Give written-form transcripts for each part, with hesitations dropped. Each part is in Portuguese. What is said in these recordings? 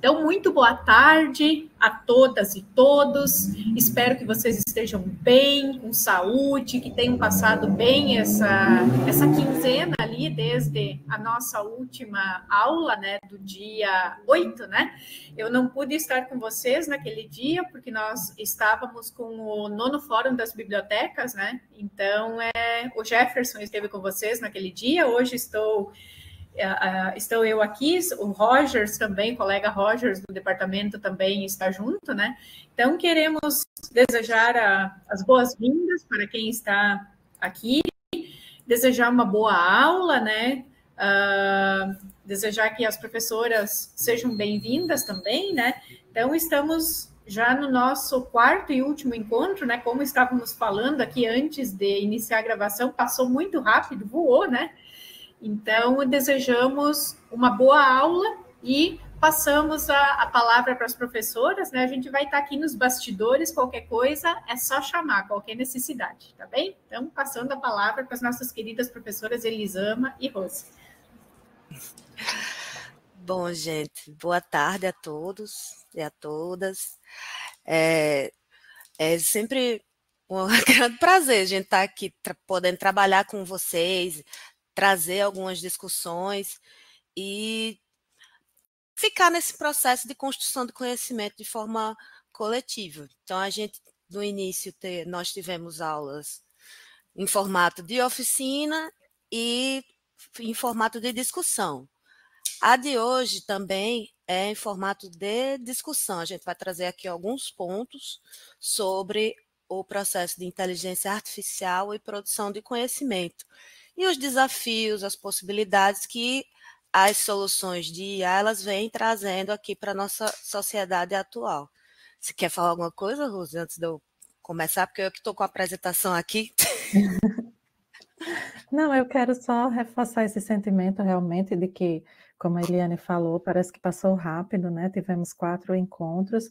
Então, muito boa tarde a todas e todos. Espero que vocês estejam bem, com saúde, que tenham passado bem essa quinzena ali, desde a nossa última aula, né, do dia 8, né? Eu não pude estar com vocês naquele dia, porque nós estávamos com o nono Fórum das Bibliotecas, né? Então, o Jefferson esteve com vocês naquele dia, hoje estou eu aqui, o Rogers também, colega Rogers do departamento também está junto, né? Então, queremos desejar as boas-vindas para quem está aqui, desejar uma boa aula, né? Desejar que as professoras sejam bem-vindas também, né? Então, estamos já no nosso quarto e último encontro, né? Como estávamos falando aqui antes de iniciar a gravação, passou muito rápido, voou, né? Então, desejamos uma boa aula e passamos a palavra para as professoras, né? A gente vai estar aqui nos bastidores, qualquer coisa é só chamar, qualquer necessidade, tá bem? Então, passando a palavra para as nossas queridas professoras Elisama e Rose. Bom, gente, boa tarde a todos e a todas. É sempre um grande prazer a gente estar aqui podendo trabalhar com vocês, trazer algumas discussões e ficar nesse processo de construção de conhecimento de forma coletiva. Então, no início, nós tivemos aulas em formato de oficina e em formato de discussão. A de hoje também é em formato de discussão. A gente vai trazer aqui alguns pontos sobre o processo de inteligência artificial e produção de conhecimento e os desafios, as possibilidades que as soluções de IA elas vêm trazendo aqui para a nossa sociedade atual. Você quer falar alguma coisa, Rose, antes de eu começar? Porque eu que estou com a apresentação aqui. Não, eu quero só reforçar esse sentimento realmente de que, como a Eliane falou, parece que passou rápido, né? Tivemos 4 encontros,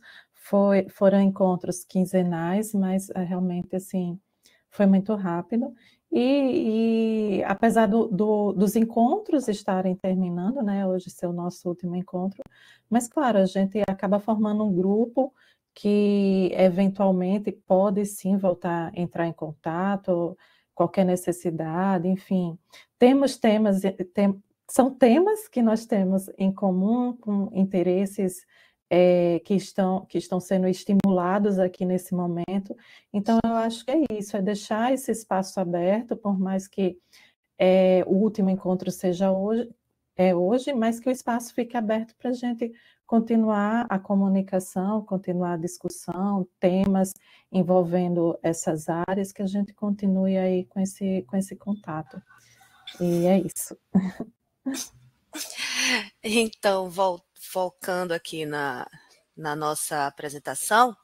foram encontros quinzenais, mas realmente, assim, foi muito rápido. E apesar dos encontros estarem terminando, né? Hoje ser o nosso último encontro, mas, claro, a gente acaba formando um grupo que, eventualmente, pode, sim, voltar a entrar em contato, qualquer necessidade, enfim. São temas que nós temos em comum, com interesses que estão sendo estimulados aqui nesse momento. Então, eu acho que é isso, é deixar esse espaço aberto, por mais que o último encontro seja hoje, mas que o espaço fique aberto para a gente continuar a comunicação, continuar a discussão, temas envolvendo essas áreas, que a gente continue aí com esse contato. E é isso. Então, focando aqui na nossa apresentação,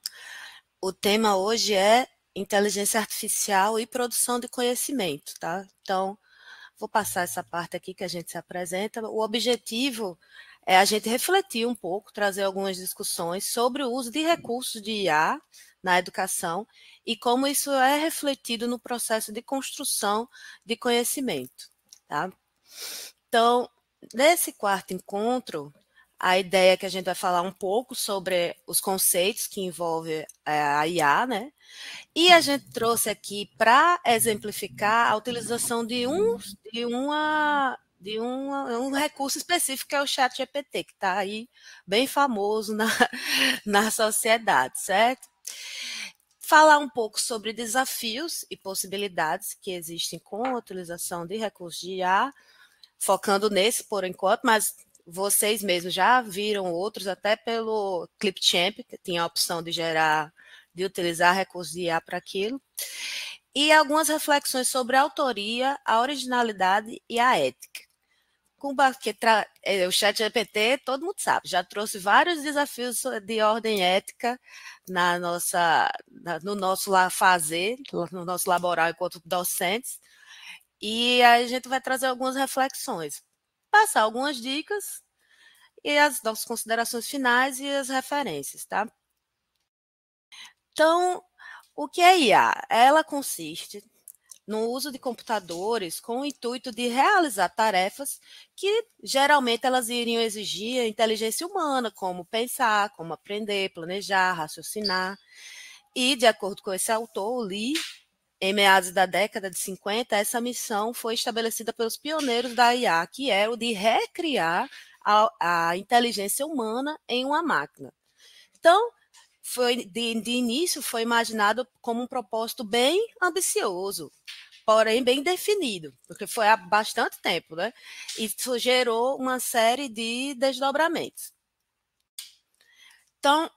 o tema hoje é inteligência artificial e produção de conhecimento, tá? Então, vou passar essa parte aqui que a gente se apresenta. O objetivo é a gente refletir um pouco, trazer algumas discussões sobre o uso de recursos de IA na educação e como isso é refletido no processo de construção de conhecimento, tá? Então, nesse quarto encontro, a ideia é que a gente vai falar um pouco sobre os conceitos que envolvem a IA, né? E a gente trouxe aqui para exemplificar a utilização de um recurso específico, que é o ChatGPT, que está aí bem famoso na sociedade, certo? Falar um pouco sobre desafios e possibilidades que existem com a utilização de recursos de IA, focando nesse por enquanto, mas vocês mesmos já viram outros, até pelo Clipchamp, que tinha a opção de utilizar recursos de IA para aquilo, e algumas reflexões sobre a autoria, a originalidade e a ética. O ChatGPT, todo mundo sabe, já trouxe vários desafios de ordem ética no nosso fazer, no nosso laboral enquanto docentes, e aí a gente vai trazer algumas reflexões, passar algumas dicas e as nossas considerações finais e as referências, tá? Então, o que é IA? Ela consiste no uso de computadores com o intuito de realizar tarefas que geralmente elas iriam exigir a inteligência humana, como pensar, como aprender, planejar, raciocinar. E, de acordo com esse autor, Lee, em meados da década de 50, essa missão foi estabelecida pelos pioneiros da IA, que é o de recriar a inteligência humana em uma máquina. Então, de início, foi imaginado como um propósito bem ambicioso, porém bem definido, porque foi há bastante tempo, né? Isso gerou uma série de desdobramentos. Então,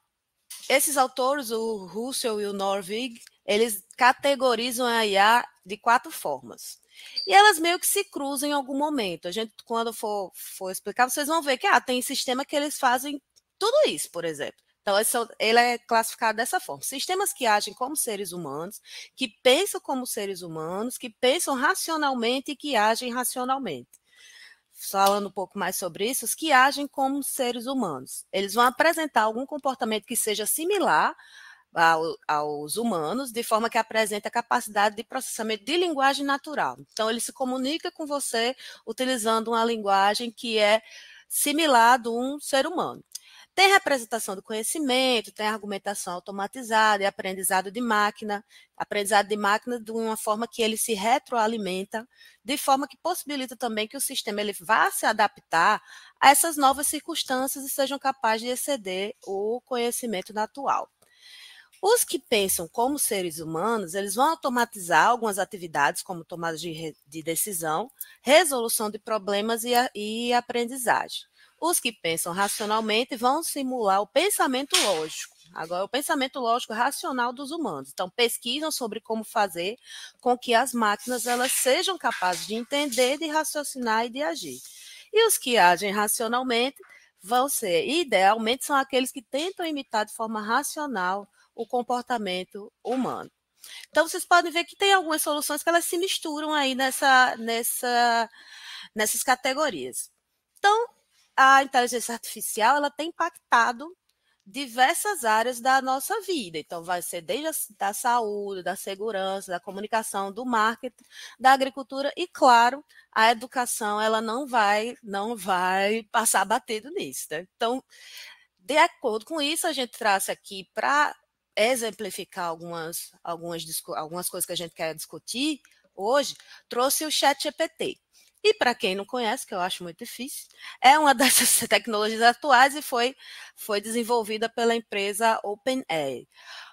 esses autores, o Russell e o Norvig, eles categorizam a IA de 4 formas. E elas meio que se cruzam em algum momento. A gente, quando for explicar, vocês vão ver que tem sistema que eles fazem tudo isso, por exemplo. Então, ele é classificado dessa forma. Sistemas que agem como seres humanos, que pensam como seres humanos, que pensam racionalmente e que agem racionalmente. Falando um pouco mais sobre isso, os que agem como seres humanos. Eles vão apresentar algum comportamento que seja similar aos humanos, de forma que apresenta a capacidade de processamento de linguagem natural. Então, ele se comunica com você utilizando uma linguagem que é similar de um ser humano. Tem representação do conhecimento, tem argumentação automatizada e aprendizado de máquina de uma forma que ele se retroalimenta, de forma que possibilita também que o sistema ele vá se adaptar a essas novas circunstâncias e sejam capazes de exceder o conhecimento atual. Os que pensam como seres humanos, eles vão automatizar algumas atividades, como tomada de decisão, resolução de problemas e aprendizagem. Os que pensam racionalmente vão simular o pensamento lógico. Agora, o pensamento lógico racional dos humanos. Então, pesquisam sobre como fazer com que as máquinas elas sejam capazes de entender, de raciocinar e de agir. E os que agem racionalmente vão ser, idealmente, são aqueles que tentam imitar de forma racional o comportamento humano. Então, vocês podem ver que tem algumas soluções que elas se misturam aí nessas categorias. Então, a inteligência artificial ela tem impactado diversas áreas da nossa vida. Então, vai ser desde da saúde, da segurança, da comunicação, do marketing, da agricultura e, claro, a educação ela não vai passar batido nisso. Né? Então, de acordo com isso, a gente traz aqui para exemplificar algumas coisas que a gente quer discutir hoje, trouxe o ChatGPT. E para quem não conhece, que eu acho muito difícil, é uma dessas tecnologias atuais e foi desenvolvida pela empresa OpenAI.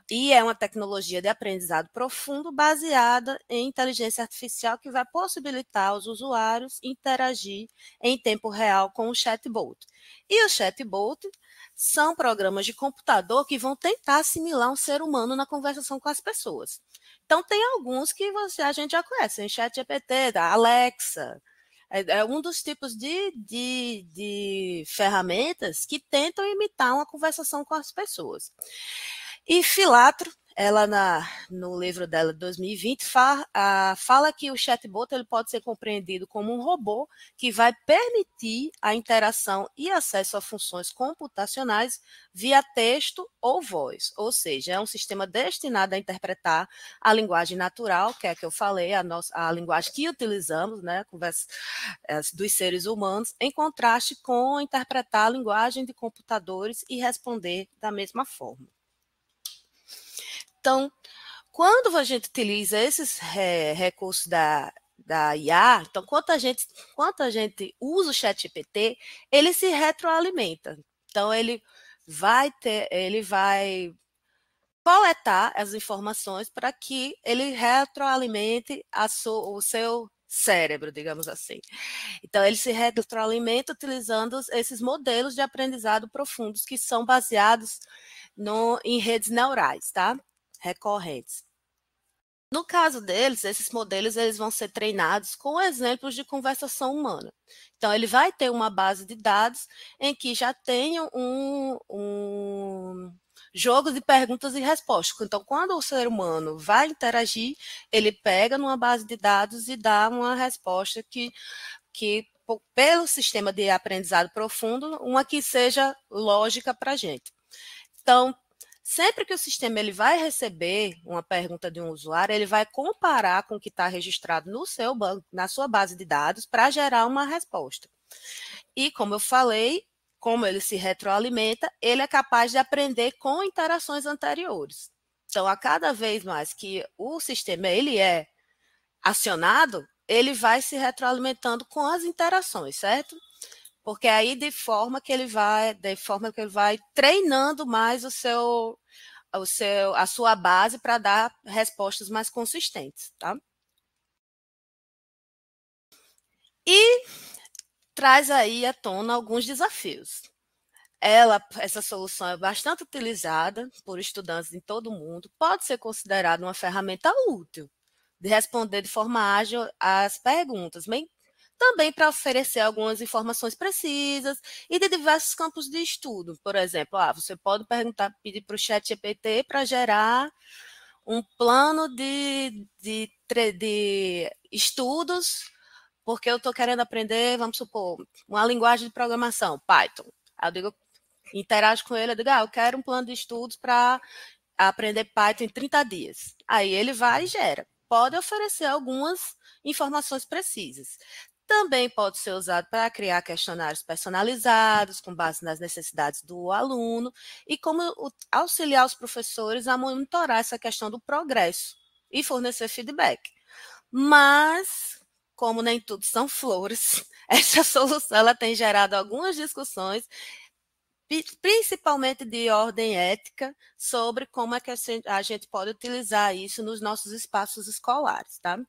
E é uma tecnologia de aprendizado profundo baseada em inteligência artificial que vai possibilitar os usuários interagir em tempo real com o chatbot. E o chatbot são programas de computador que vão tentar assimilar um ser humano na conversação com as pessoas. Então, tem alguns que a gente já conhece, o ChatGPT, a Alexa. É um dos tipos de ferramentas que tentam imitar uma conversação com as pessoas. E Filatro, ela no livro dela de 2020, fala que o chatbot ele pode ser compreendido como um robô que vai permitir a interação e acesso a funções computacionais via texto ou voz, ou seja, é um sistema destinado a interpretar a linguagem natural, que é a que eu falei, a linguagem que utilizamos, né, dos seres humanos, em contraste com interpretar a linguagem de computadores e responder da mesma forma. Então, quando a gente utiliza esses recursos da IA, então, quanto a gente usa o ChatGPT, ele se retroalimenta. Então, ele vai coletar as informações para que ele retroalimente o seu cérebro, digamos assim. Então, ele se retroalimenta utilizando esses modelos de aprendizado profundos que são baseados em redes neurais, tá? Recorrentes. No caso deles, esses modelos eles vão ser treinados com exemplos de conversação humana. Então, ele vai ter uma base de dados em que já tem um jogo de perguntas e respostas. Então, quando o ser humano vai interagir, ele pega numa base de dados e dá uma resposta que pelo sistema de aprendizado profundo, uma que seja lógica para a gente. Então, Sempre que o sistema ele vai receber uma pergunta de um usuário, ele vai comparar com o que está registrado no seu banco, na sua base de dados, para gerar uma resposta. E, como eu falei, como ele se retroalimenta, ele é capaz de aprender com interações anteriores. Então, a cada vez mais que o sistema ele é acionado, ele vai se retroalimentando com as interações, certo? Porque aí de forma que ele vai treinando mais a sua base para dar respostas mais consistentes, tá? E traz aí à tona alguns desafios. Essa solução é bastante utilizada por estudantes em todo o mundo, pode ser considerada uma ferramenta útil de responder de forma ágil às perguntas, também para oferecer algumas informações precisas e de diversos campos de estudo. Por exemplo, você pode pedir para o ChatGPT para gerar um plano de estudos, porque eu estou querendo aprender, vamos supor, uma linguagem de programação, Python. Aí eu digo, interajo com ele, eu digo, eu quero um plano de estudos para aprender Python em 30 dias. Aí ele vai e gera. Pode oferecer algumas informações precisas. Também pode ser usado para criar questionários personalizados, com base nas necessidades do aluno, e como auxiliar os professores a monitorar essa questão do progresso e fornecer feedback. Mas, como nem tudo são flores, essa solução ela tem gerado algumas discussões, principalmente de ordem ética, sobre como é que a gente pode utilizar isso nos nossos espaços escolares, tá?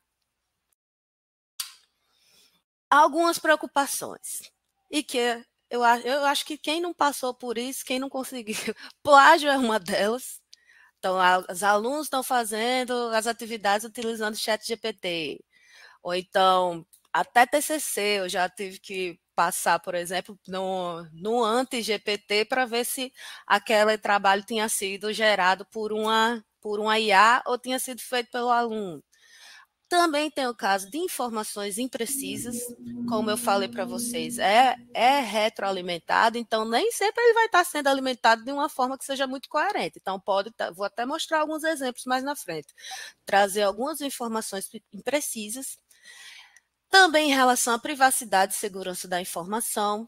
Algumas preocupações, e que eu acho que quem não passou por isso, quem não conseguiu, plágio é uma delas. Então, os alunos estão fazendo as atividades utilizando o ChatGPT, ou então, até TCC, eu já tive que passar, por exemplo, no anti-GPT para ver se aquele trabalho tinha sido gerado por uma IA ou tinha sido feito pelo aluno. Também tem o caso de informações imprecisas, como eu falei para vocês, é retroalimentado, então nem sempre ele vai estar sendo alimentado de uma forma que seja muito coerente. Então, vou até mostrar alguns exemplos mais na frente, trazer algumas informações imprecisas. Também em relação à privacidade e segurança da informação,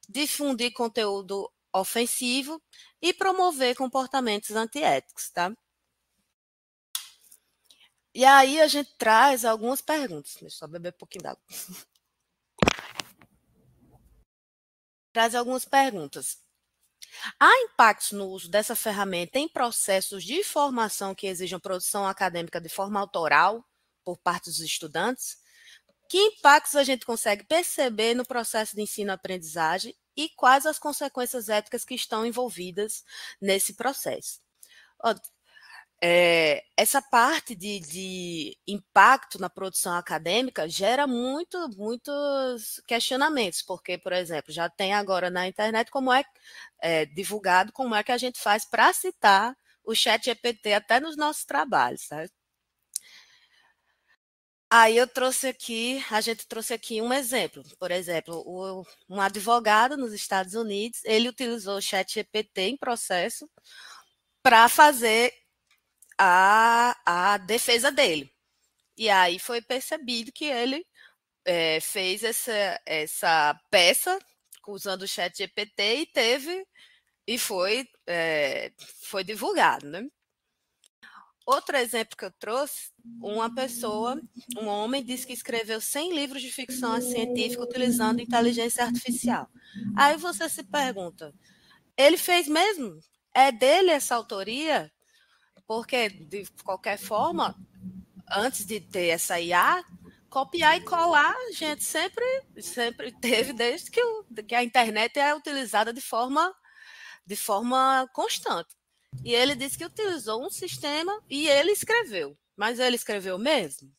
difundir conteúdo ofensivo e promover comportamentos antiéticos, tá? E aí a gente traz algumas perguntas. Deixa eu só beber um pouquinho d'água. Traz algumas perguntas. Há impactos no uso dessa ferramenta em processos de formação que exijam produção acadêmica de forma autoral por parte dos estudantes? Que impactos a gente consegue perceber no processo de ensino-aprendizagem e quais as consequências éticas que estão envolvidas nesse processo? Essa parte de impacto na produção acadêmica gera muitos questionamentos, porque, por exemplo, já tem agora na internet como divulgado como é que a gente faz para citar o ChatGPT até nos nossos trabalhos, sabe? Aí a gente trouxe aqui um exemplo. Por exemplo, um advogado nos Estados Unidos, ele utilizou o ChatGPT em processo para fazer a defesa dele. E aí foi percebido que ele fez essa peça usando o ChatGPT e foi divulgado, né? Outro exemplo que eu trouxe, um homem disse que escreveu 100 livros de ficção científica utilizando inteligência artificial. Aí você se pergunta, ele fez mesmo? É dele essa autoria? Porque, de qualquer forma, antes de ter essa IA, copiar e colar, a gente sempre teve, desde que a internet é utilizada de forma constante. E ele disse que utilizou um sistema e ele escreveu. Mas ele escreveu mesmo?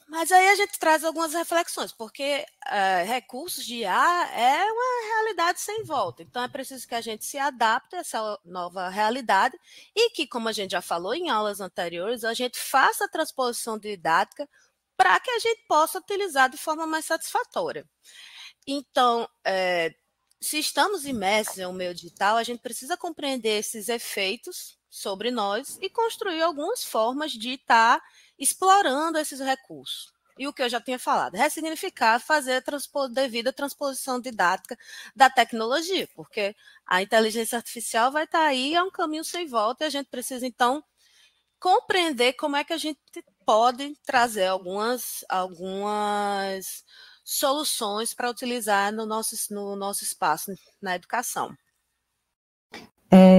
Mas aí a gente traz algumas reflexões, porque recursos de IA é uma realidade sem volta. Então, é preciso que a gente se adapte a essa nova realidade e que, como a gente já falou em aulas anteriores, a gente faça a transposição didática para que a gente possa utilizar de forma mais satisfatória. Então, se estamos imersos em um meio digital, a gente precisa compreender esses efeitos sobre nós e construir algumas formas de estar explorando esses recursos. E o que eu já tinha falado, ressignificar, fazer a devida transposição didática da tecnologia, porque a inteligência artificial vai estar aí, é um caminho sem volta, e a gente precisa, então, compreender como é que a gente pode trazer algumas soluções para utilizar no nosso espaço na educação.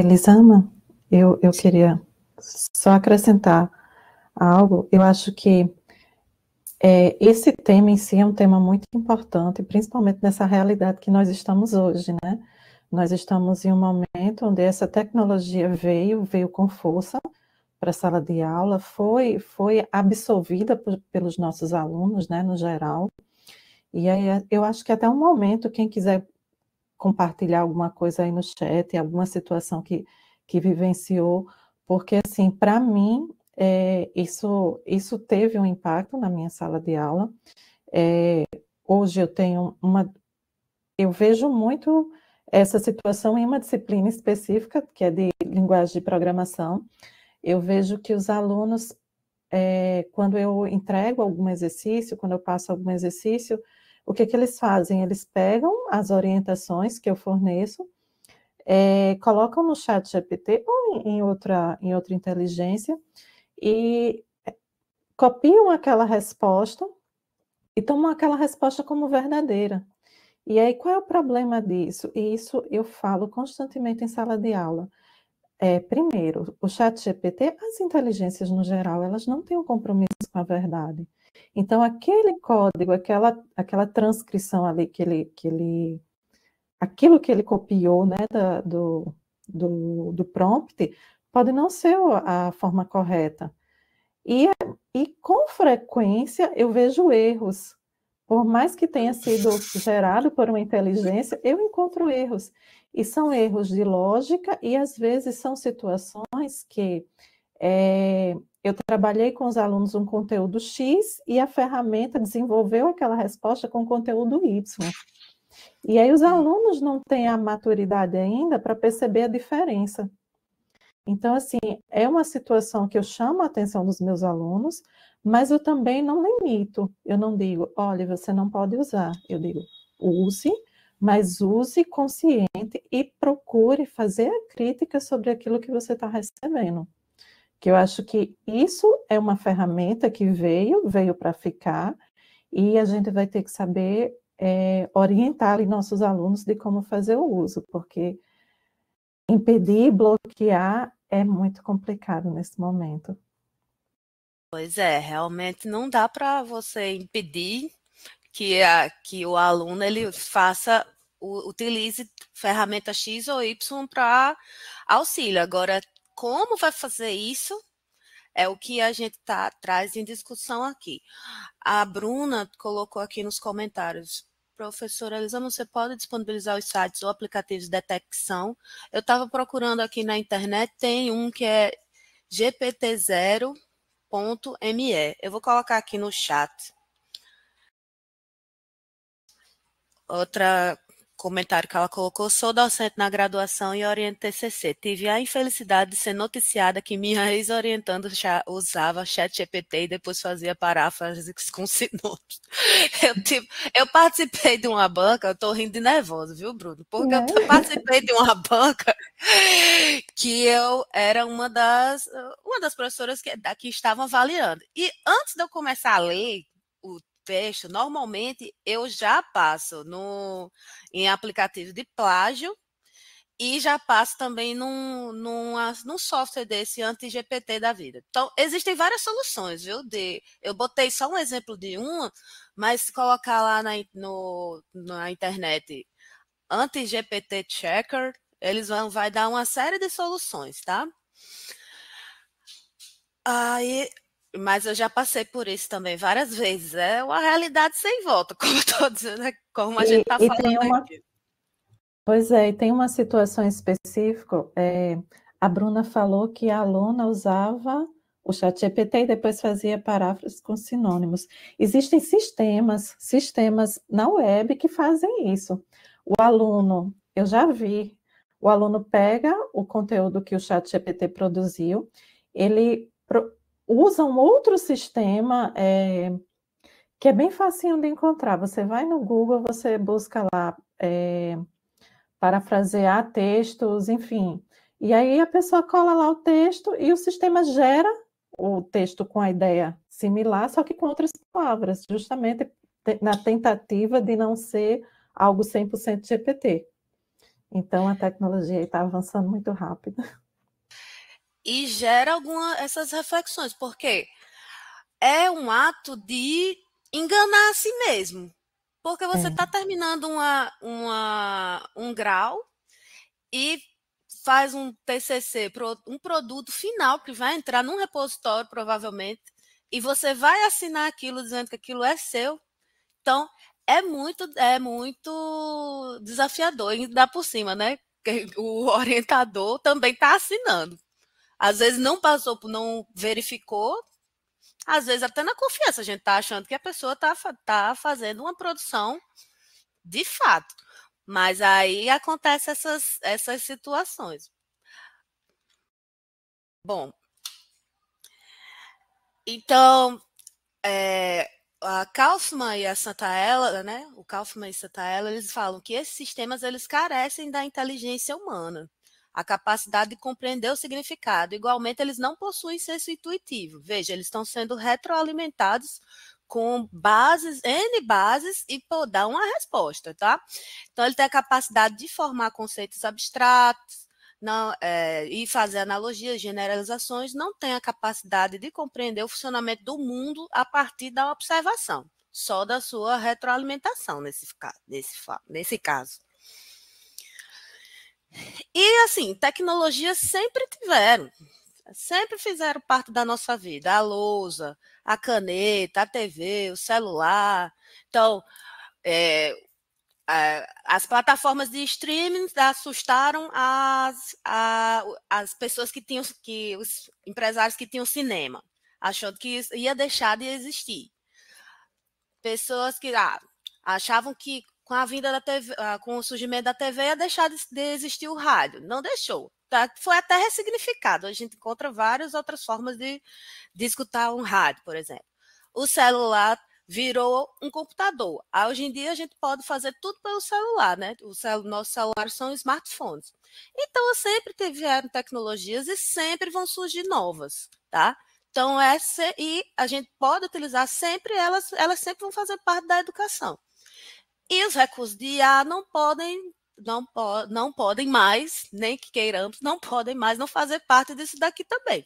Lisama, eu queria só acrescentar algo. Eu acho que esse tema em si é um tema muito importante, principalmente nessa realidade que nós estamos hoje, né? Nós estamos em um momento onde essa tecnologia veio com força para a sala de aula, foi absorvida pelos nossos alunos, né, no geral. E aí eu acho que até um momento, quem quiser compartilhar alguma coisa aí no chat, alguma situação que vivenciou, porque, assim, para mim, isso teve um impacto na minha sala de aula. Hoje eu vejo muito essa situação em uma disciplina específica, que é de linguagem de programação. Eu vejo que os alunos, quando eu entrego algum exercício, quando eu passo algum exercício, o que eles fazem? Eles pegam as orientações que eu forneço, colocam no chat GPT ou em outra inteligência e copiam aquela resposta e tomam aquela resposta como verdadeira. E aí, qual é o problema disso? E isso eu falo constantemente em sala de aula. Primeiro, o chat GPT, as inteligências no geral, elas não têm um compromisso com a verdade. Então, aquele código, aquela transcrição ali aquilo que ele copiou, né, do prompt, pode não ser a forma correta. E com frequência eu vejo erros. Por mais que tenha sido gerado por uma inteligência, eu encontro erros. E são erros de lógica, e às vezes são situações que eu trabalhei com os alunos um conteúdo X e a ferramenta desenvolveu aquela resposta com conteúdo Y. E aí os alunos não têm a maturidade ainda para perceber a diferença. Então, assim, é uma situação que eu chamo a atenção dos meus alunos, mas eu também não limito. Eu não digo, olha, você não pode usar. Eu digo, use, mas use consciente e procure fazer a crítica sobre aquilo que você está recebendo. Que eu acho que isso é uma ferramenta que veio para ficar, e a gente vai ter que saber orientar ali nossos alunos de como fazer o uso, porque impedir, bloquear é muito complicado nesse momento. Pois é, realmente não dá para você impedir que o aluno ele utilize ferramenta X ou Y para auxílio. Agora, como vai fazer isso é o que a gente traz em discussão aqui. A Bruna colocou aqui nos comentários: professora Elisama, você pode disponibilizar os sites ou aplicativos de detecção? Eu estava procurando aqui na internet, tem um que é gpt0.me. Eu vou colocar aqui no chat. Outra comentário que ela colocou: sou docente na graduação e oriento TCC. Tive a infelicidade de ser noticiada que minha ex-orientanda usava chat GPT e depois fazia paráfrases com sinônimos. Eu participei de uma banca, eu estou rindo de nervoso, viu, Bruno? Porque eu participei de uma banca que eu era uma das professoras que estavam avaliando. E antes de eu começar a ler o texto, normalmente eu já passo em aplicativo de plágio e já passo também num software desse anti-GPT da vida. Então, existem várias soluções, viu? Eu botei só um exemplo de uma, mas se colocar lá na internet anti-GPT checker, vai dar uma série de soluções, tá? Mas eu já passei por isso também várias vezes. É uma realidade sem volta, como eu estou dizendo, como a gente está falando aqui. Pois é, e tem uma situação específica. A Bruna falou que a aluna usava o ChatGPT e depois fazia paráfrases com sinônimos. Existem sistemas na web que fazem isso. O aluno, eu já vi, o aluno pega o conteúdo que o ChatGPT produziu, ele usa um outro sistema que é bem facinho de encontrar. Você vai no Google, você busca lá parafrasear textos, enfim. E aí a pessoa cola lá o texto e o sistema gera o texto com a ideia similar, só que com outras palavras, justamente na tentativa de não ser algo 100% GPT. Então, a tecnologia está avançando muito rápido. E gera essas reflexões, porque é um ato de enganar a si mesmo. Porque você está terminando um grau e faz um TCC, um produto final que vai entrar num repositório, provavelmente, e você vai assinar aquilo dizendo que aquilo é seu. Então, é muito desafiador, e dá por cima, né? O orientador também está assinando. Às vezes não passou, não verificou, às vezes até na confiança a gente está achando que a pessoa está fazendo uma produção de fato. Mas aí acontecem essas situações. Bom, então, a Kaufman e a Santaella, né? O Kaufman e Santaella, eles falam que esses sistemas eles carecem da inteligência humana, a capacidade de compreender o significado. Igualmente, eles não possuem senso intuitivo. Veja, eles estão sendo retroalimentados com N bases e dar uma resposta, tá? Então, ele tem a capacidade de formar conceitos abstratos, e fazer analogias, generalizações, não tem a capacidade de compreender o funcionamento do mundo a partir da observação, só da sua retroalimentação nesse caso. E, assim, tecnologias sempre fizeram parte da nossa vida. A lousa, a caneta, a TV, o celular. Então, as plataformas de streaming assustaram as pessoas os empresários que tinham cinema, achando que ia deixar de existir. Pessoas que achavam que com a vinda da TV, com o surgimento da TV, ia deixar de existir o rádio. Não deixou. Tá? Foi até ressignificado. A gente encontra várias outras formas de escutar um rádio, por exemplo. O celular virou um computador. Hoje em dia a gente pode fazer tudo pelo celular, né? Nossos celulares são smartphones. Então sempre tiveram tecnologias e sempre vão surgir novas, tá? Então e a gente pode utilizar sempre elas sempre vão fazer parte da educação. E os recursos de IA não podem mais, nem que queiramos, não podem mais não fazer parte disso daqui também.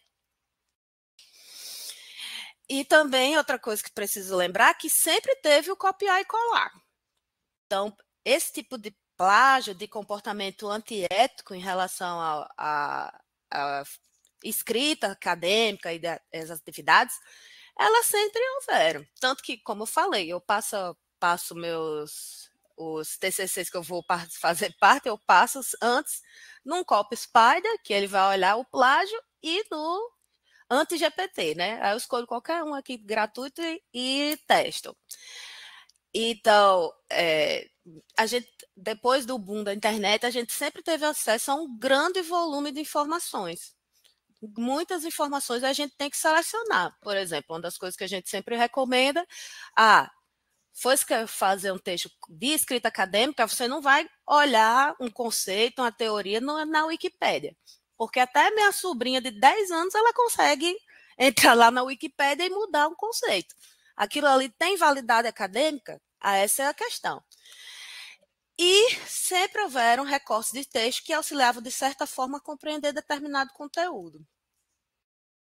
E também outra coisa que preciso lembrar é que sempre teve o copiar e colar. Então, esse tipo de plágio, de comportamento antiético em relação à escrita acadêmica e das atividades, elas sempre houveram. Tanto que, como eu falei, eu passo os TCCs que eu vou fazer parte, eu passo antes num Copy Spider, que ele vai olhar o plágio, e no anti-GPT, né? Aí eu escolho qualquer um aqui gratuito e testo. Então, a gente, depois do boom da internet, a gente sempre teve acesso a um grande volume de informações. Muitas informações a gente tem que selecionar. Por exemplo, uma das coisas que a gente sempre recomenda, foi fazer um texto de escrita acadêmica, você não vai olhar um conceito, uma teoria na Wikipédia. Porque até minha sobrinha de 10 anos, ela consegue entrar lá na Wikipédia e mudar um conceito. Aquilo ali tem validade acadêmica? Essa é a questão. E sempre houveram recortes de texto que auxiliavam, de certa forma, a compreender determinado conteúdo.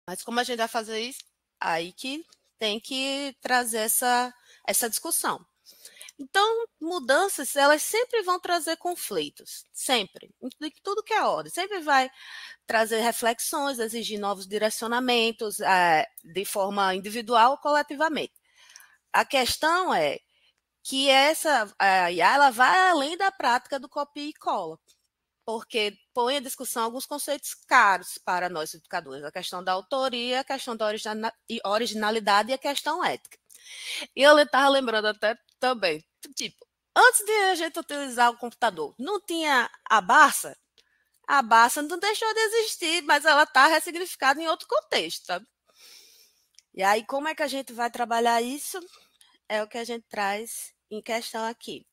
Mas como a gente vai fazer isso? Aí que tem que trazer essa discussão. Então, mudanças, elas sempre vão trazer conflitos, sempre, em tudo que é ordem, sempre vai trazer reflexões, exigir novos direcionamentos, de forma individual ou coletivamente. A questão é que a IA ela vai além da prática do copia e cola, porque põe em discussão alguns conceitos caros para nós educadores, a questão da autoria, a questão da originalidade e a questão ética. E eu estava lembrando até também, tipo, Antes de a gente utilizar o computador, não tinha a Barça? A Barça não deixou de existir, mas ela está ressignificada em outro contexto, sabe? E aí, como é que a gente vai trabalhar isso? É o que a gente traz em questão aqui.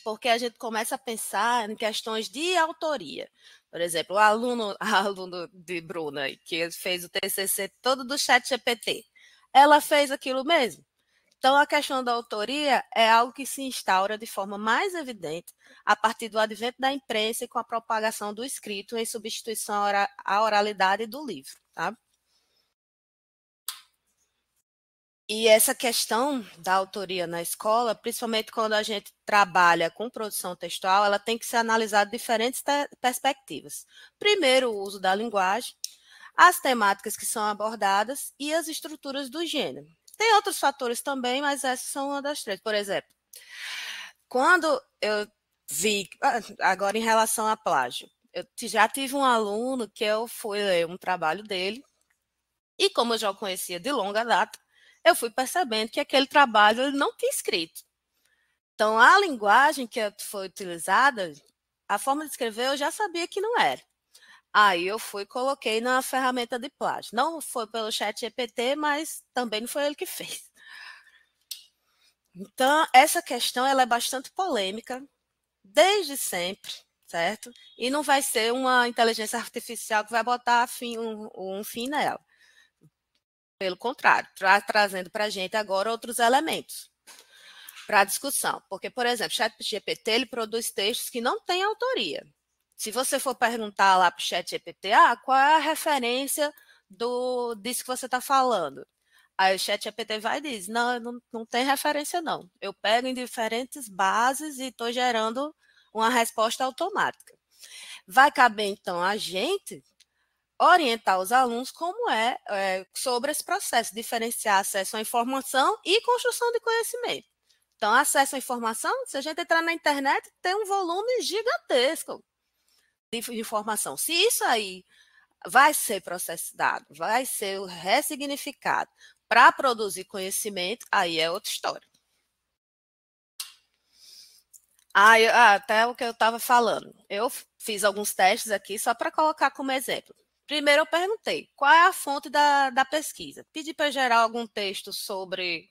Porque a gente começa a pensar em questões de autoria. Por exemplo, a aluno de Bruna, que fez o TCC todo do ChatGPT, ela fez aquilo mesmo. Então, a questão da autoria é algo que se instaura de forma mais evidente a partir do advento da imprensa e com a propagação do escrito em substituição à oralidade do livro. Tá? E essa questão da autoria na escola, principalmente quando a gente trabalha com produção textual, ela tem que ser analisada de diferentes perspectivas. Primeiro, o uso da linguagem, as temáticas que são abordadas e as estruturas do gênero. Tem outros fatores também, mas essas são uma das três. Por exemplo, quando eu vi, agora em relação a plágio, eu já tive um aluno que eu fui ler um trabalho dele, e como eu já o conhecia de longa data, eu fui percebendo que aquele trabalho ele não tinha escrito. Então, a linguagem que foi utilizada, a forma de escrever, eu já sabia que não era. Aí eu fui e coloquei na ferramenta de plágio. Não foi pelo ChatGPT, mas também não foi ele que fez. Então, essa questão ela é bastante polêmica, desde sempre, certo? E não vai ser uma inteligência artificial que vai botar um fim nela. Pelo contrário, trazendo para a gente agora outros elementos para a discussão. Porque, por exemplo, o ChatGPT ele produz textos que não têm autoria. Se você for perguntar lá para o ChatGPT, qual é a referência disso que você está falando? Aí o ChatGPT vai e diz, não tem referência não. Eu pego em diferentes bases e estou gerando uma resposta automática. Vai caber, então, a gente orientar os alunos como sobre esse processo, diferenciar acesso à informação e construção de conhecimento. Então, acesso à informação, se a gente entrar na internet, tem um volume gigantesco de informação. Se isso aí vai ser processado, vai ser ressignificado para produzir conhecimento, aí é outra história. Até o que eu estava falando. Eu fiz alguns testes aqui só para colocar como exemplo. Primeiro eu perguntei, qual é a fonte da pesquisa? Pedi para gerar algum texto sobre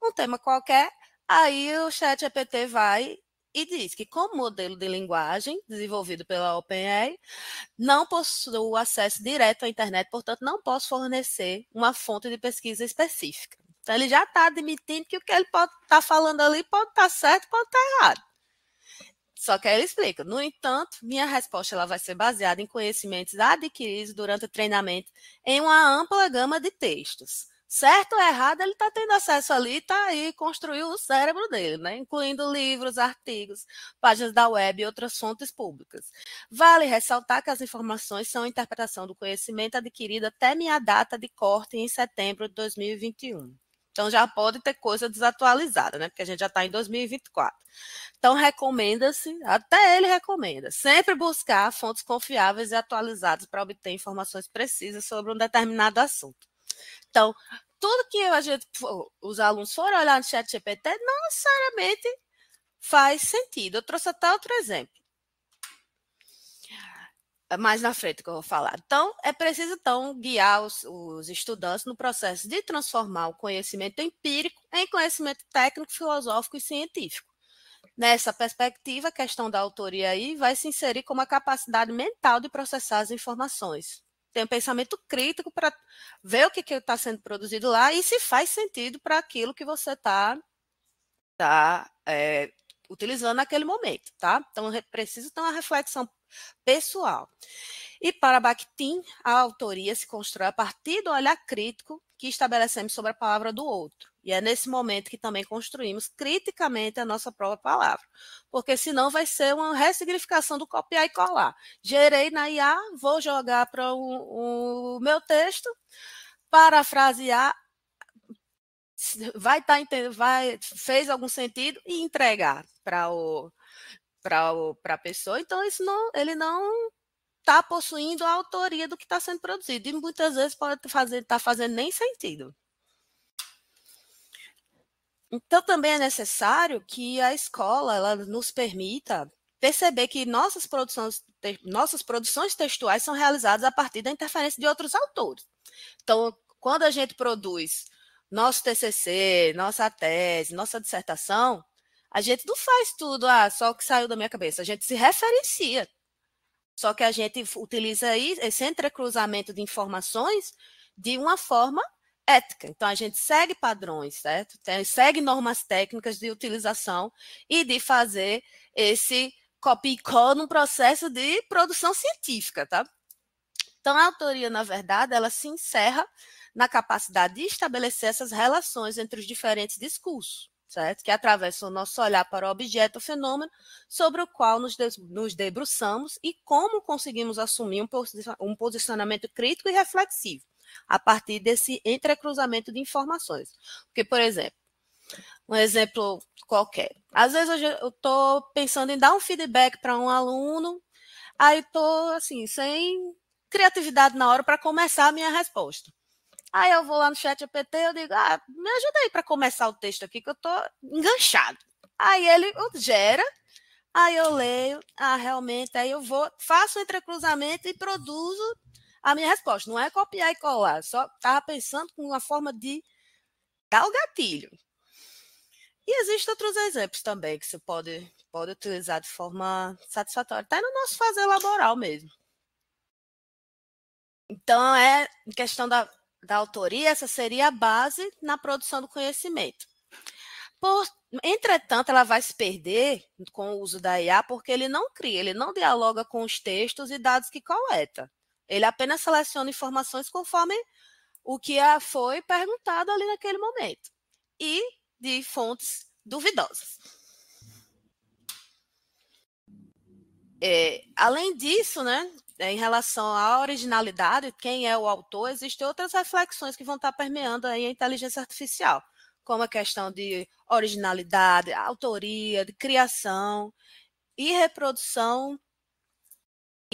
um tema qualquer, aí o ChatGPT vai e diz que como modelo de linguagem desenvolvido pela OpenAI, não possuo acesso direto à internet, portanto não posso fornecer uma fonte de pesquisa específica. Então ele já está admitindo que o que ele pode estar falando ali pode estar certo, pode estar errado. Só que aí ele explica. No entanto, minha resposta ela vai ser baseada em conhecimentos adquiridos durante o treinamento em uma ampla gama de textos. Certo ou errado, ele está tendo acesso ali, está aí, construiu o cérebro dele, né? Incluindo livros, artigos, páginas da web e outras fontes públicas. Vale ressaltar que as informações são interpretação do conhecimento adquirido até minha data de corte em setembro de 2021. Então já pode ter coisa desatualizada, né? Porque a gente já está em 2024. Então, recomenda-se, até ele recomenda, sempre buscar fontes confiáveis e atualizadas para obter informações precisas sobre um determinado assunto. Então, tudo que os alunos forem olhar no ChatGPT não necessariamente faz sentido. Eu trouxe até outro exemplo. Mais na frente que eu vou falar. Então, é preciso, guiar os estudantes no processo de transformar o conhecimento empírico em conhecimento técnico, filosófico e científico. Nessa perspectiva, a questão da autoria aí vai se inserir como a capacidade mental de processar as informações. Tem um pensamento crítico para ver o que está sendo produzido lá e se faz sentido para aquilo que você está utilizando naquele momento, tá? Então, precisa ter uma reflexão pessoal. E para Bakhtin, a autoria se constrói a partir do olhar crítico que estabelecemos sobre a palavra do outro. E é nesse momento que também construímos criticamente a nossa própria palavra. Porque senão vai ser uma ressignificação do copiar e colar. Gerei na IA, vou jogar para o meu texto, parafrasear, fez algum sentido e entregar para a pessoa. Então, ele não está possuindo a autoria do que está sendo produzido. E muitas vezes pode estar fazendo nem sentido. Então, também é necessário que a escola ela nos permita perceber que nossas produções textuais são realizadas a partir da interferência de outros autores. Então, quando a gente produz nosso TCC, nossa tese, nossa dissertação, a gente não faz tudo, só o que saiu da minha cabeça, a gente se referencia. Só que a gente utiliza aí esse entrecruzamento de informações de uma forma ética. Então, a gente segue padrões, certo? Segue normas técnicas de utilização e de fazer esse copy e cola num processo de produção científica, tá? Então, a autoria, na verdade, ela se encerra na capacidade de estabelecer essas relações entre os diferentes discursos, certo? Que atravessam o nosso olhar para o objeto ou fenômeno sobre o qual nos debruçamos e como conseguimos assumir um posicionamento crítico e reflexivo a partir desse entrecruzamento de informações. Porque, por exemplo, um exemplo qualquer. Às vezes eu estou pensando em dar um feedback para um aluno, aí estou assim, sem criatividade na hora para começar a minha resposta. Aí eu vou lá no ChatGPT e eu digo, me ajuda aí para começar o texto aqui que eu estou enganchado. Aí ele gera, aí eu leio, realmente, aí eu faço o entrecruzamento e produzo a minha resposta. Não é copiar e colar, só estava pensando com uma forma de dar o gatilho. E existem outros exemplos também que você pode utilizar de forma satisfatória, até no nosso fazer laboral mesmo. Então, em questão da autoria, essa seria a base na produção do conhecimento. Entretanto, ela vai se perder com o uso da IA porque ele não cria, ele não dialoga com os textos e dados que coleta. Ele apenas seleciona informações conforme o que foi perguntado ali naquele momento. E de fontes duvidosas. Além disso, né, em relação à originalidade, quem é o autor, existem outras reflexões que vão estar permeando aí a inteligência artificial, como a questão de originalidade, autoria, de criação e reprodução.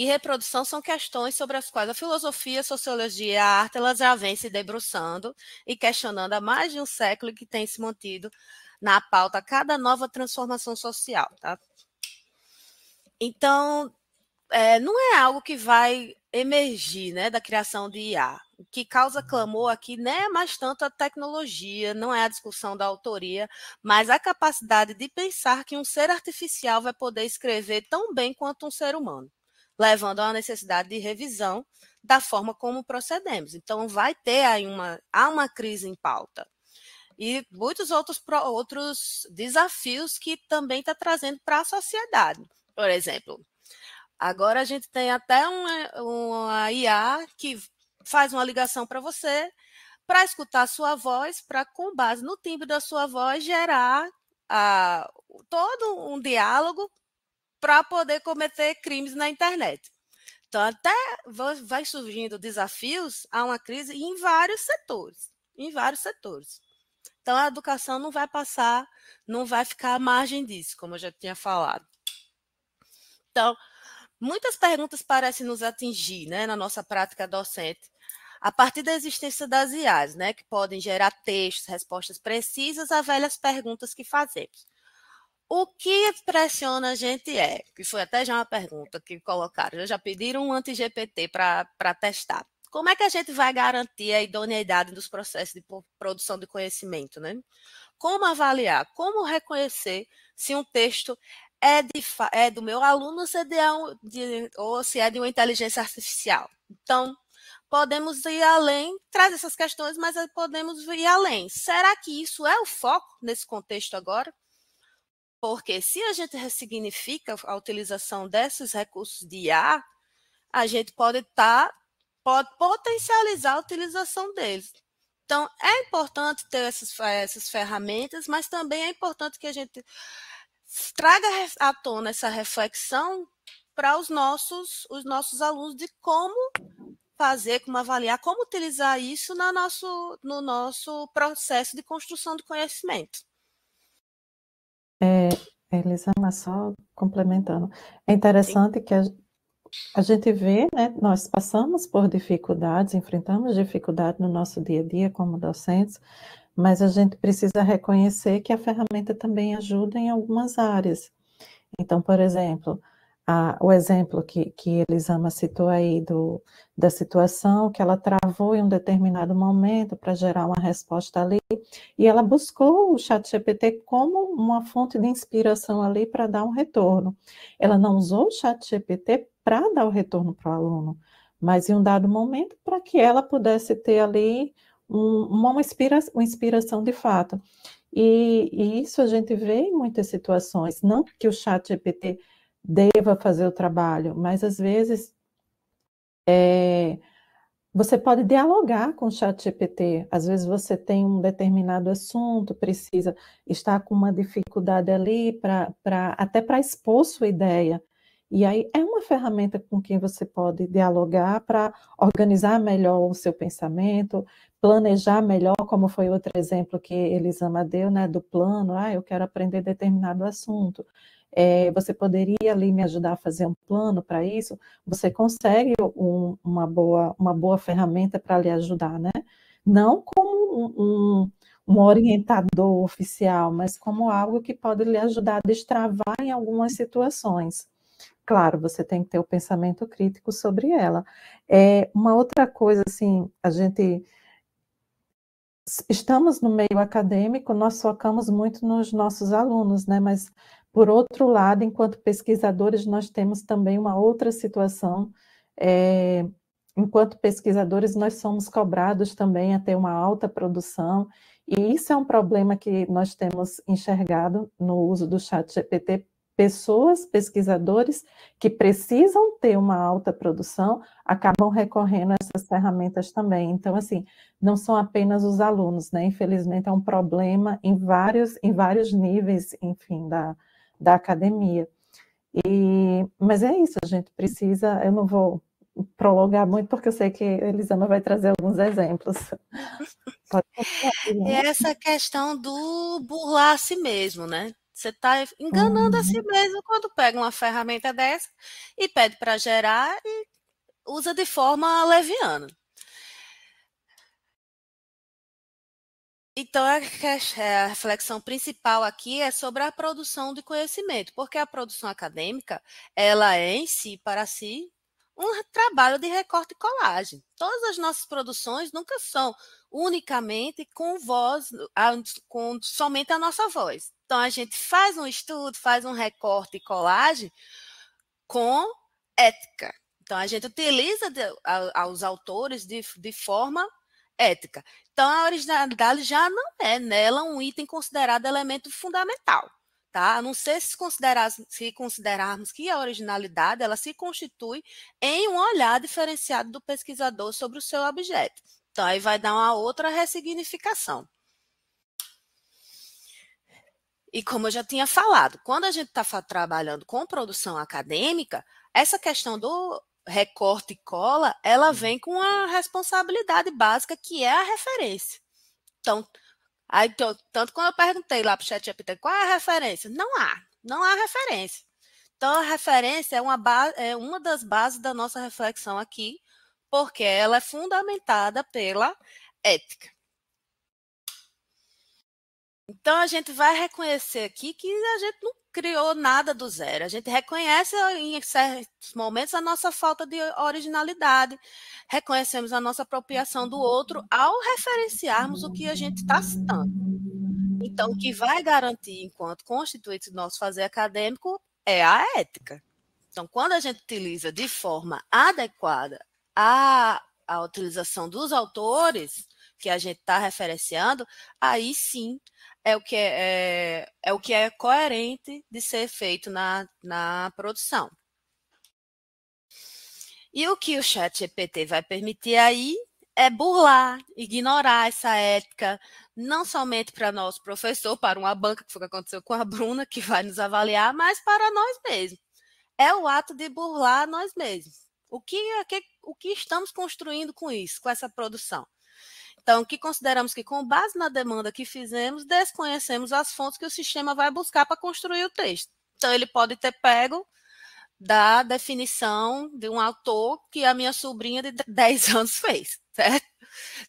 E reprodução são questões sobre as quais a filosofia, a sociologia e a arte elas já vêm se debruçando e questionando há mais de um século que tem se mantido na pauta cada nova transformação social. Tá? Então, não é algo que vai emergir, né, da criação de IA. O que causa clamor aqui não é mais tanto a tecnologia, não é a discussão da autoria, mas a capacidade de pensar que um ser artificial vai poder escrever tão bem quanto um ser humano, levando a uma necessidade de revisão da forma como procedemos. Então, vai ter aí uma crise em pauta. E muitos outros desafios que também está trazendo para a sociedade. Por exemplo, agora a gente tem até uma IA que faz uma ligação para você para escutar a sua voz, para, com base no timbre da sua voz, gerar todo um diálogo para poder cometer crimes na internet. Então, até vai surgindo desafios a uma crise em vários setores. Então, a educação não vai ficar à margem disso, como eu já tinha falado. Então, muitas perguntas parecem nos atingir, né, na nossa prática docente, a partir da existência das IAs, né, que podem gerar textos, respostas precisas a velhas perguntas que fazemos. O que pressiona a gente que foi até já uma pergunta que colocaram, já pediram um anti-GPT para testar. Como é que a gente vai garantir a idoneidade dos processos de produção de conhecimento, né? Como avaliar, como reconhecer se um texto é do meu aluno ou se é de uma inteligência artificial. Então, podemos ir além, traz essas questões, mas podemos ir além. Será que isso é o foco nesse contexto agora? Porque se a gente ressignifica a utilização desses recursos de IA, a gente pode potencializar a utilização deles. Então, é importante ter essas ferramentas, mas também é importante que a gente traga à tona essa reflexão para os nossos alunos de como fazer, como avaliar, como utilizar isso no nosso processo de construção de conhecimento. Elisama, só complementando, é interessante que a gente vê, né, nós passamos por dificuldades, enfrentamos dificuldades no nosso dia a dia como docentes, mas a gente precisa reconhecer que a ferramenta também ajuda em algumas áreas. Então, por exemplo, o exemplo que Elisama citou aí da situação que ela travou em um determinado momento para gerar uma resposta ali, e ela buscou o ChatGPT como uma fonte de inspiração ali para dar um retorno. Ela não usou o ChatGPT para dar o retorno para o aluno, mas em um dado momento para que ela pudesse ter ali uma inspiração de fato. E isso a gente vê em muitas situações, não que o ChatGPT deva fazer o trabalho, mas às vezes você pode dialogar com o ChatGPT. Às vezes você tem um determinado assunto, precisa estar com uma dificuldade ali até para expor sua ideia. E aí é uma ferramenta com quem você pode dialogar para organizar melhor o seu pensamento, planejar melhor, como foi outro exemplo que Elisama deu, né, do plano. Eu quero aprender determinado assunto. Você poderia ali me ajudar a fazer um plano para isso? Você consegue uma boa ferramenta para lhe ajudar, né? Não como um orientador oficial, mas como algo que pode lhe ajudar a destravar em algumas situações. Claro, você tem que ter o pensamento crítico sobre ela. Uma outra coisa, assim, estamos no meio acadêmico, nós focamos muito nos nossos alunos, né? Mas, por outro lado, enquanto pesquisadores, nós temos também uma outra situação. Enquanto pesquisadores, nós somos cobrados também a ter uma alta produção, e isso é um problema que nós temos enxergado no uso do ChatGPT. Pessoas, pesquisadores, que precisam ter uma alta produção, acabam recorrendo a essas ferramentas também. Então, assim, não são apenas os alunos, né? Infelizmente, é um problema em vários níveis, enfim, da academia. Mas é isso, a gente precisa, eu não vou prolongar muito, porque eu sei que a Elisama vai trazer alguns exemplos. Pode continuar, E né? essa questão do burlar a si mesmo, né? Você está enganando a si mesmo quando pega uma ferramenta dessa e pede para gerar e usa de forma leviana. Então, a reflexão principal aqui é sobre a produção de conhecimento, porque a produção acadêmica, ela é em si, para si, um trabalho de recorte e colagem. Todas as nossas produções nunca são unicamente com voz, com somente a nossa voz. Então, a gente faz um estudo, faz um recorte e colagem com ética. Então, a gente utiliza os autores de forma ética. Então, a originalidade já não é nela um item considerado elemento fundamental. Tá? A não ser se considerarmos que a originalidade ela se constitui em um olhar diferenciado do pesquisador sobre o seu objeto. Então, aí vai dar uma outra ressignificação. E como eu já tinha falado, quando a gente está trabalhando com produção acadêmica, essa questão do recorte e cola, ela vem com uma responsabilidade básica que é a referência. Então, tanto quando eu perguntei lá para o ChatGPT qual é a referência, não há referência. Então, a referência é uma das bases da nossa reflexão aqui, porque ela é fundamentada pela ética. Então, a gente vai reconhecer aqui que a gente não criou nada do zero. A gente reconhece em certos momentos a nossa falta de originalidade, reconhecemos a nossa apropriação do outro ao referenciarmos o que a gente está citando. Então, o que vai garantir, enquanto constituinte do nosso fazer acadêmico, é a ética. Então, quando a gente utiliza de forma adequada a utilização dos autores que a gente está referenciando, aí sim é o que é coerente de ser feito na produção. E o que o ChatGPT vai permitir aí é burlar, ignorar essa ética, não somente para nosso professor, para uma banca, que foi o que aconteceu com a Bruna, que vai nos avaliar, mas para nós mesmos. É o ato de burlar nós mesmos. O que estamos construindo com isso, com essa produção? Então, que consideramos que, com base na demanda que fizemos, desconhecemos as fontes que o sistema vai buscar para construir o texto. Então, ele pode ter pego da definição de um autor que a minha sobrinha de 10 anos fez, certo?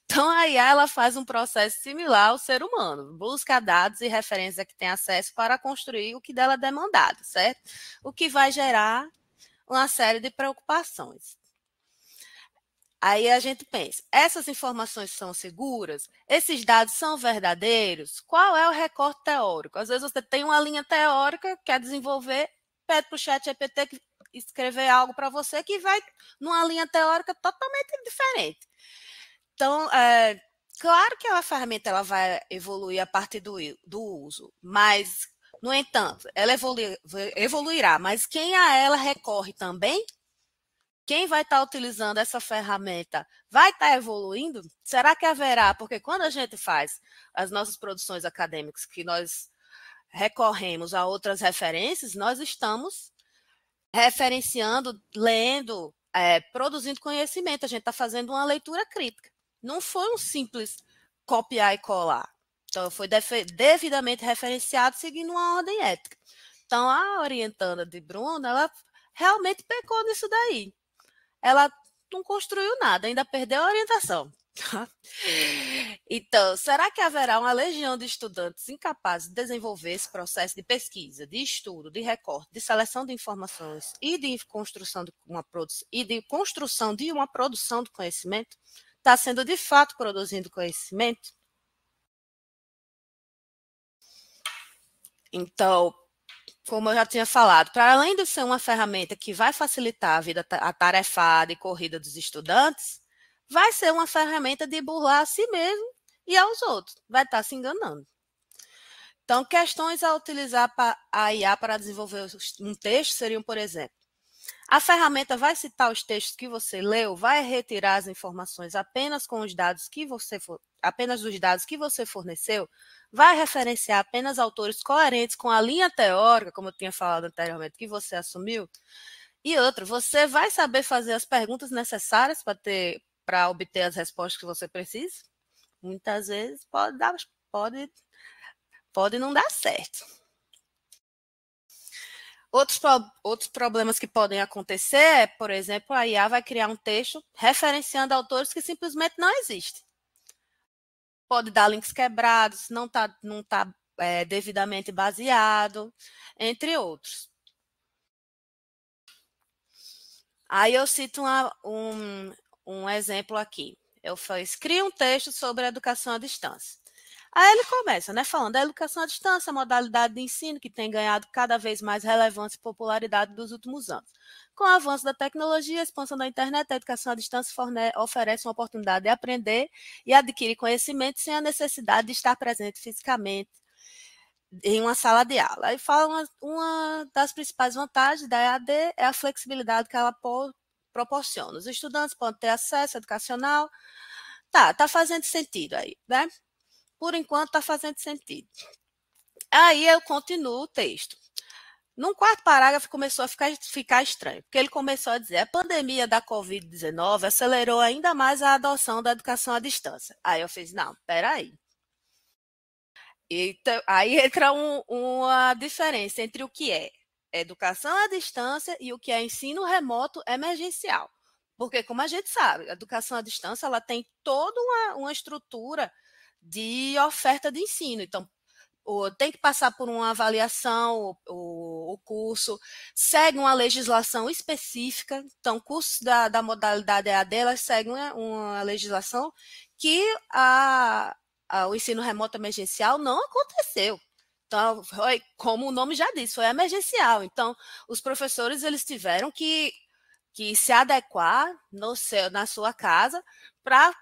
Então, a IA ela faz um processo similar ao ser humano, busca dados e referências a que tem acesso para construir o que dela é demandado, certo? O que vai gerar uma série de preocupações. Aí a gente pensa, essas informações são seguras? Esses dados são verdadeiros? Qual é o recorte teórico? Às vezes você tem uma linha teórica, quer desenvolver, pede para o ChatGPT escrever algo para você que vai numa linha teórica totalmente diferente. Então, claro que a ferramenta ela vai evoluir a partir do uso, mas, no entanto, ela evoluirá, mas quem a ela recorre também? Quem vai estar utilizando essa ferramenta vai estar evoluindo? Será que haverá? Porque quando a gente faz as nossas produções acadêmicas, que nós recorremos a outras referências, nós estamos referenciando, lendo, produzindo conhecimento. A gente está fazendo uma leitura crítica. Não foi um simples copiar e colar. Então, foi devidamente referenciado seguindo uma ordem ética. Então, a orientanda de Bruno, ela realmente pecou nisso daí. Ela não construiu nada, ainda perdeu a orientação. Então, será que haverá uma legião de estudantes incapazes de desenvolver esse processo de pesquisa, de estudo, de recorte, de seleção de informações e de construção de uma produção de conhecimento? Está sendo de fato produzindo conhecimento? Então, como eu já tinha falado, para além de ser uma ferramenta que vai facilitar a vida atarefada e corrida dos estudantes, vai ser uma ferramenta de burlar a si mesmo e aos outros. Vai estar se enganando. Então, questões a utilizar a IA para desenvolver um texto seriam, por exemplo, a ferramenta vai citar os textos que você leu, vai retirar as informações apenas com os dados que apenas dos dados que você forneceu, vai referenciar apenas autores coerentes com a linha teórica, como eu tinha falado anteriormente, que você assumiu. E outra, você vai saber fazer as perguntas necessárias para obter as respostas que você precisa? Muitas vezes pode não dar certo. Outros problemas que podem acontecer é, por exemplo, a IA vai criar um texto referenciando autores que simplesmente não existem. Pode dar links quebrados, não tá devidamente baseado, entre outros. Aí eu cito um exemplo aqui. Eu crio um texto sobre a educação à distância. Aí ele começa, falando da educação à distância, a modalidade de ensino que tem ganhado cada vez mais relevância e popularidade nos últimos anos. Com o avanço da tecnologia e a expansão da internet, a educação à distância oferece uma oportunidade de aprender e adquirir conhecimento sem a necessidade de estar presente fisicamente em uma sala de aula. Aí fala uma das principais vantagens da EAD é a flexibilidade que ela proporciona. Os estudantes podem ter acesso educacional. Tá fazendo sentido aí, né? Por enquanto, está fazendo sentido. Aí eu continuo o texto. Num quarto parágrafo começou a ficar estranho, porque ele começou a dizer a pandemia da Covid-19 acelerou ainda mais a adoção da educação à distância. Aí eu fiz, não, peraí. Então, aí entra uma diferença entre o que é educação à distância e o que é ensino remoto emergencial. Porque, como a gente sabe, a educação à distância ela tem toda uma estrutura de oferta de ensino. Então, tem que passar por uma avaliação, o curso, segue uma legislação específica. Então, cursos da modalidade EAD, elas seguem uma legislação que o ensino remoto emergencial não aconteceu. Então, como o nome já disse, foi emergencial. Então, os professores eles tiveram que se adequar na sua casa para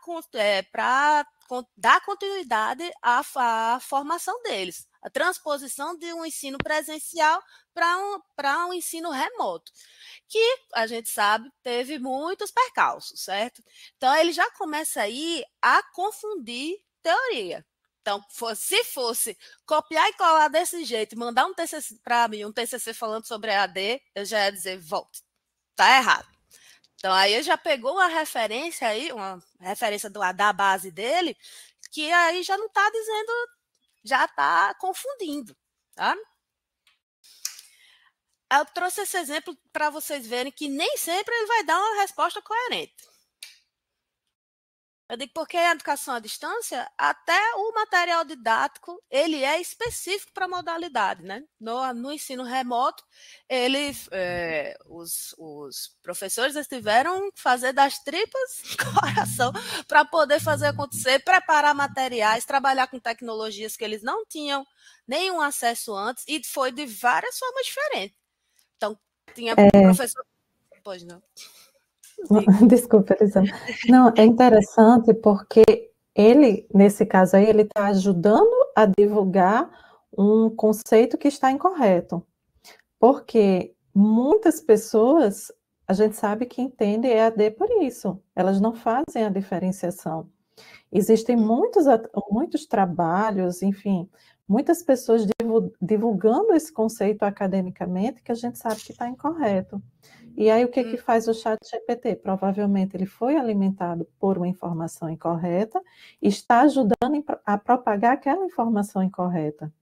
dar continuidade à formação deles, a transposição de um ensino presencial para um ensino remoto, que a gente sabe teve muitos percalços, certo? Então, ele já começa aí a confundir teoria. Então, se fosse copiar e colar desse jeito e mandar um TCC para mim, um TCC falando sobre EAD, eu já ia dizer, volte, tá errado. Então, aí ele já pegou uma referência da base dele, que aí já não está dizendo, já está confundindo, tá? Eu trouxe esse exemplo para vocês verem que nem sempre ele vai dar uma resposta coerente. Eu digo porque a educação à distância, até o material didático, ele é específico para a modalidade, né? No ensino remoto, os professores tiveram que fazer das tripas coração para poder fazer acontecer, preparar materiais, trabalhar com tecnologias que eles não tinham nenhum acesso antes, e foi de várias formas diferentes. Então, tinha professor... Pois não. Desculpa, Elisama. Não, é interessante porque ele, nesse caso aí, ele está ajudando a divulgar um conceito que está incorreto. Porque muitas pessoas, a gente sabe que entendem EAD por isso. Elas não fazem a diferenciação. Existem muitos trabalhos, enfim, muitas pessoas divulgando esse conceito academicamente que a gente sabe que está incorreto. E aí o que faz o ChatGPT? Provavelmente ele foi alimentado por uma informação incorreta e está ajudando a propagar aquela informação incorreta,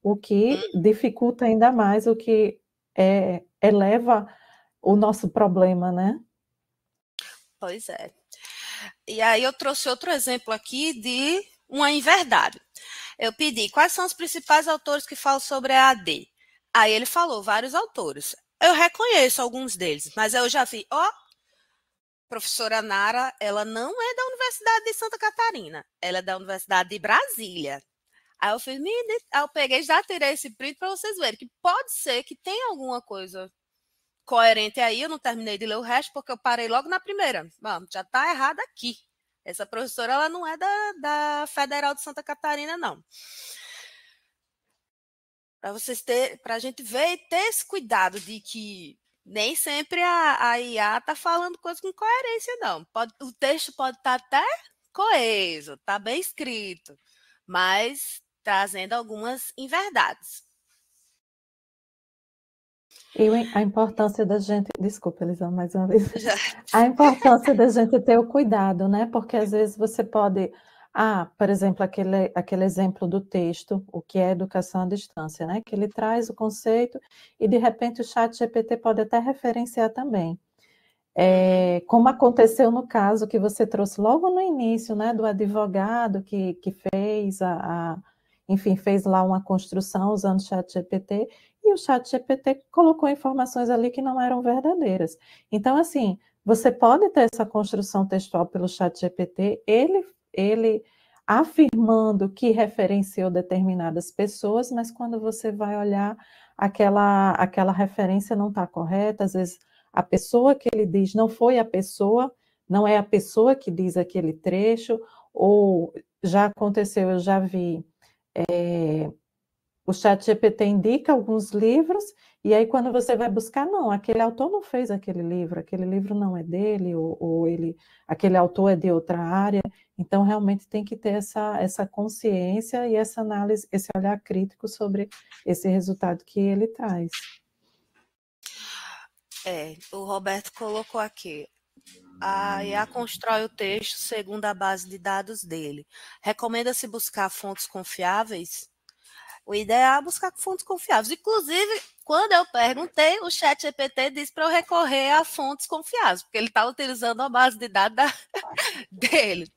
o que dificulta ainda mais, o que eleva o nosso problema, né? Pois é. E aí eu trouxe outro exemplo aqui de uma inverdade. Eu pedi quais são os principais autores que falam sobre a EAD. Aí ele falou vários autores. Eu reconheço alguns deles, mas eu já vi, professora Nara, ela não é da Universidade de Santa Catarina, ela é da Universidade de Brasília. Aí eu fiz, aí eu peguei e já tirei esse print para vocês verem que pode ser que tenha alguma coisa coerente aí. Eu não terminei de ler o resto porque eu parei logo na primeira. Bom, já está errado aqui. Essa professora, ela não é da Federal de Santa Catarina, não. Para a gente ver e ter esse cuidado de que nem sempre a IA está falando coisas com coerência, não. O texto pode estar até coeso, está bem escrito, mas trazendo algumas inverdades. E a importância da gente... Desculpa, Elisama, mais uma vez. A importância da gente ter o cuidado, né? Porque às vezes você pode... por exemplo, aquele exemplo do texto, o que é educação à distância, né? Que ele traz o conceito e, de repente, o ChatGPT pode até referenciar também. Como aconteceu no caso que você trouxe logo no início, né? Do advogado que fez enfim, fez lá uma construção usando o ChatGPT, e o ChatGPT colocou informações ali que não eram verdadeiras. Então, assim, você pode ter essa construção textual pelo ChatGPT, ele afirmando que referenciou determinadas pessoas, mas quando você vai olhar, aquela referência não está correta, às vezes a pessoa que ele diz não foi a pessoa, não é a pessoa que diz aquele trecho, ou já aconteceu, eu já vi, o ChatGPT indica alguns livros, e aí quando você vai buscar, não, aquele autor não fez aquele livro não é dele, ou aquele autor é de outra área. Então realmente tem que ter essa consciência e essa análise, esse olhar crítico sobre esse resultado que ele traz. O Roberto colocou aqui. A IA constrói o texto segundo a base de dados dele. Recomenda-se buscar fontes confiáveis? O ideal é buscar fontes confiáveis. Inclusive, quando eu perguntei, o ChatGPT disse para eu recorrer a fontes confiáveis, porque ele está utilizando a base de dados dele.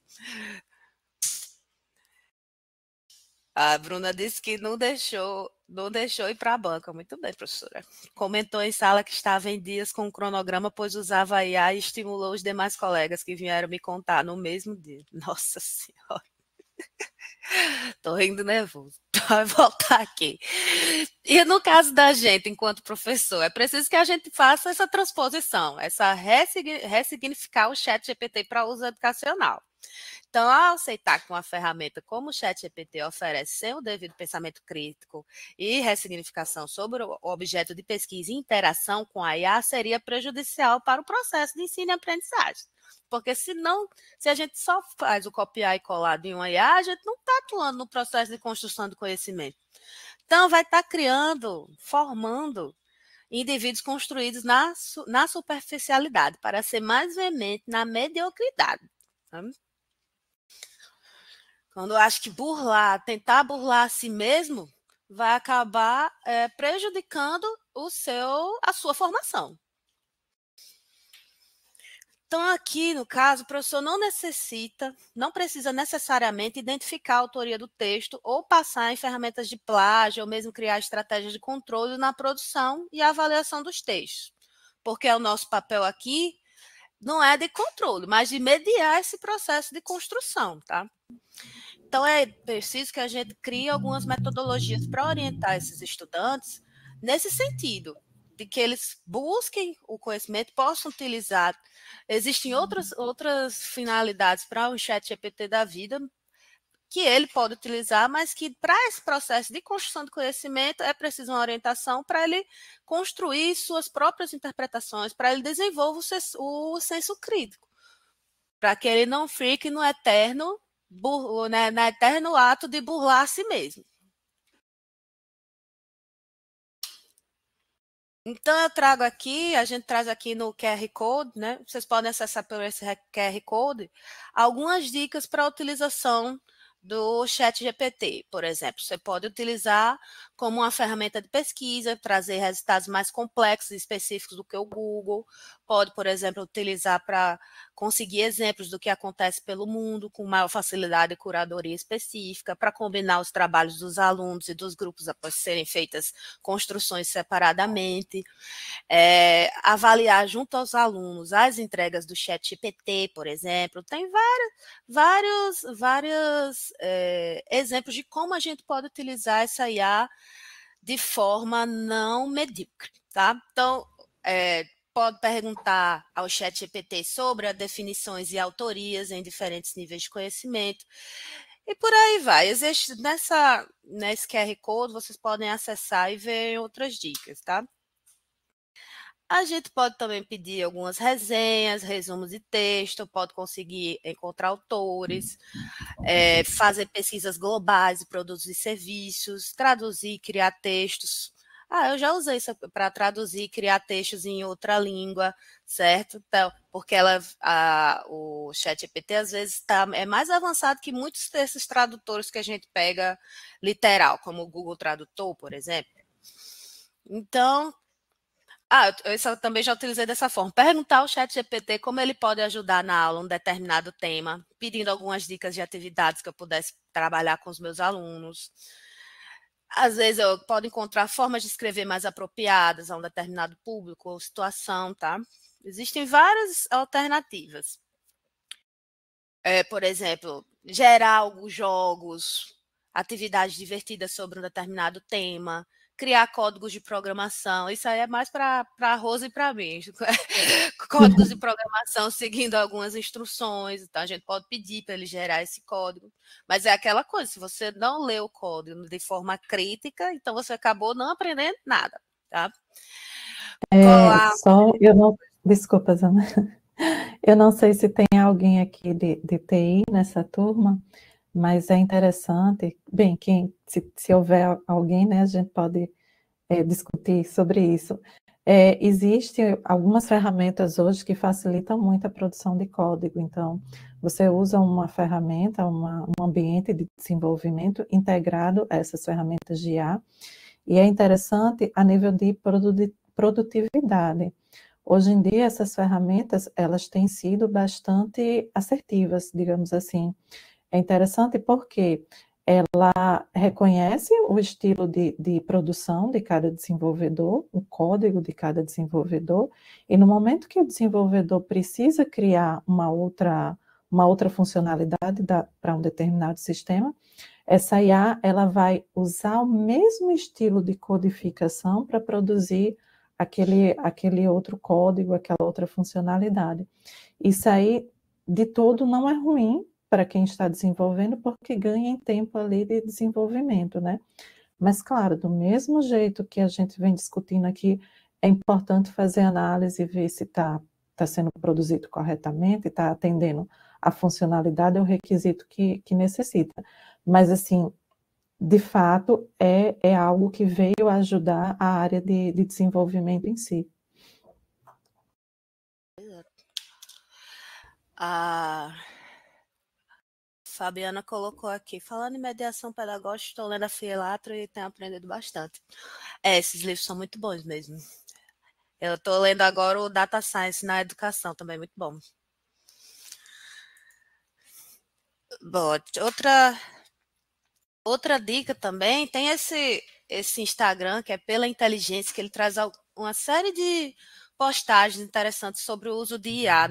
A Bruna disse que não deixou ir para a banca. Muito bem, professora. Comentou em sala que estava em dias com o cronograma, pois usava a IA e estimulou os demais colegas que vieram me contar no mesmo dia. Nossa Senhora. Tô rindo nervoso. Vai voltar aqui. E no caso da gente, enquanto professor, é preciso que a gente faça essa transposição, essa ressignificar o ChatGPT para uso educacional. Então, ao aceitar que uma ferramenta como o ChatGPT oferece sem o devido pensamento crítico e ressignificação sobre o objeto de pesquisa e interação com a IA, seria prejudicial para o processo de ensino e aprendizagem. Porque se a gente só faz o copiar e colar de uma IA, a gente não está atuando no processo de construção do conhecimento. Então, vai estar formando indivíduos construídos na superficialidade, para ser mais veemente na mediocridade. Sabe? Quando eu acho que tentar burlar a si mesmo, vai acabar prejudicando a sua formação. Então, aqui, no caso, o professor não precisa necessariamente identificar a autoria do texto ou passar em ferramentas de plágio ou mesmo criar estratégias de controle na produção e avaliação dos textos. Porque o nosso papel aqui não é de controle, mas de mediar esse processo de construção, tá? Então, é preciso que a gente crie algumas metodologias para orientar esses estudantes nesse sentido, de que eles busquem o conhecimento, possam utilizar. Existem outras finalidades para o ChatGPT da vida que ele pode utilizar, mas que para esse processo de construção de conhecimento é preciso uma orientação para ele construir suas próprias interpretações, para ele desenvolver o senso crítico, para que ele não fique no eterno ato de burlar a si mesmo. Então, a gente traz aqui no QR Code, né? Vocês podem acessar por esse QR Code, algumas dicas para a utilização do ChatGPT, por exemplo. Você pode utilizar como uma ferramenta de pesquisa, trazer resultados mais complexos e específicos do que o Google. Pode, por exemplo, utilizar para conseguir exemplos do que acontece pelo mundo, com maior facilidade e curadoria específica, para combinar os trabalhos dos alunos e dos grupos após serem feitas construções separadamente. Avaliar junto aos alunos as entregas do ChatGPT, por exemplo. Tem vários exemplos de como a gente pode utilizar essa IA de forma não medíocre, tá? Então, pode perguntar ao ChatGPT sobre as definições e autorias em diferentes níveis de conhecimento. E por aí vai. Nesse QR Code, vocês podem acessar e ver outras dicas, tá? A gente pode também pedir algumas resenhas, resumos de texto, pode conseguir encontrar autores, fazer pesquisas globais de produtos e serviços, traduzir, criar textos. Eu já usei isso para traduzir e criar textos em outra língua, certo? Então, porque o ChatGPT às vezes é mais avançado que muitos desses tradutores que a gente pega literal, como o Google Tradutor, por exemplo. Então, eu também já utilizei dessa forma. Perguntar ao ChatGPT como ele pode ajudar na aula um determinado tema, pedindo algumas dicas de atividades que eu pudesse trabalhar com os meus alunos. Às vezes eu posso encontrar formas de escrever mais apropriadas a um determinado público ou situação, tá? Existem várias alternativas. Por exemplo, gerar alguns jogos, atividades divertidas sobre um determinado tema, criar códigos de programação. Isso aí é mais para a Rosa e para mim. Códigos de programação seguindo algumas instruções. Então, a gente pode pedir para ele gerar esse código. Mas é aquela coisa, se você não lê o código de forma crítica, então você acabou não aprendendo nada, tá? Desculpa, Zana. Eu não sei se tem alguém aqui de TI nessa turma, mas é interessante, bem, se houver alguém, né, a gente pode discutir sobre isso. Existem algumas ferramentas hoje que facilitam muito a produção de código, então você usa uma ferramenta, um ambiente de desenvolvimento integrado a essas ferramentas de IA, e é interessante a nível de produtividade. Hoje em dia, essas ferramentas, elas têm sido bastante assertivas, digamos assim. É interessante porque ela reconhece o estilo de produção de cada desenvolvedor, o código de cada desenvolvedor, e no momento que o desenvolvedor precisa criar uma outra funcionalidade para um determinado sistema, essa IA ela vai usar o mesmo estilo de codificação para produzir aquele outro código, aquela outra funcionalidade. Isso aí, de todo, não é ruim para quem está desenvolvendo, porque ganha em tempo ali de desenvolvimento, né? Mas, claro, do mesmo jeito que a gente vem discutindo aqui, é importante fazer análise e ver se está sendo produzido corretamente, está atendendo a funcionalidade ou requisito que necessita. Mas, assim, de fato, é algo que veio ajudar a área de desenvolvimento em si. Fabiana colocou aqui, falando em mediação pedagógica, estou lendo a Fielato e tenho aprendido bastante. Esses livros são muito bons mesmo. Eu estou lendo agora o Data Science na educação, também muito bom. Bom, outra dica também, tem esse Instagram, que é Pela Inteligência, que ele traz uma série de postagens interessantes sobre o uso de IA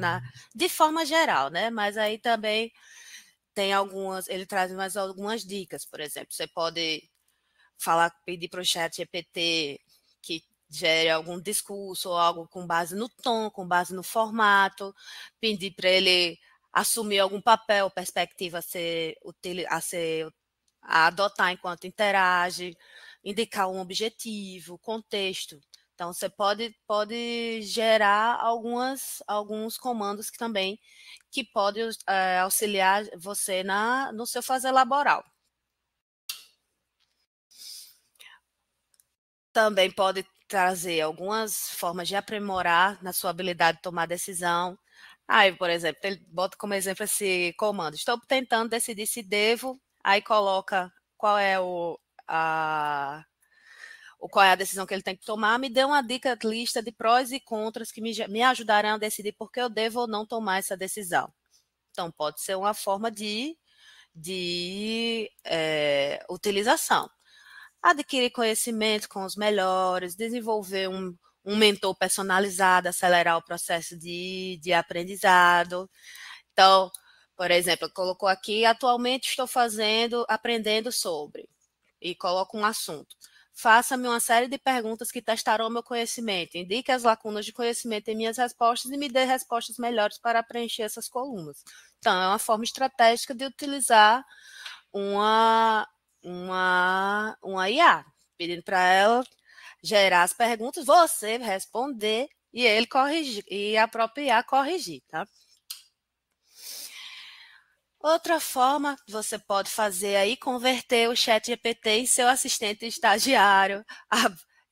de forma geral, né? Mas aí também tem ele traz mais algumas dicas, por exemplo, você pode pedir para o chat GPT que gere algum discurso ou algo com base no tom, com base no formato, pedir para ele assumir algum papel, perspectiva a adotar enquanto interage, indicar um objetivo, contexto. Então, você pode gerar alguns comandos que podem auxiliar você no seu fazer laboral. Também pode trazer algumas formas de aprimorar na sua habilidade de tomar decisão. Aí, por exemplo, ele bota como exemplo esse comando. Estou tentando decidir se devo, aí coloca qual é qual é a decisão que ele tem que tomar, me dê uma dica, lista de prós e contras que me ajudarão a decidir porque eu devo ou não tomar essa decisão. Então, pode ser uma forma de utilização. Adquirir conhecimento com os melhores, desenvolver um mentor personalizado, acelerar o processo de aprendizado. Então, por exemplo, colocou aqui, atualmente estou aprendendo sobre, e coloca um assunto. Faça-me uma série de perguntas que testarão meu conhecimento. Indique as lacunas de conhecimento em minhas respostas e me dê respostas melhores para preencher essas colunas. Então, é uma forma estratégica de utilizar uma IA, pedindo para ela gerar as perguntas, você responder e ele corrigir, e a própria IA corrigir, tá? Outra forma que você pode fazer aí, converter o ChatGPT em seu assistente estagiário,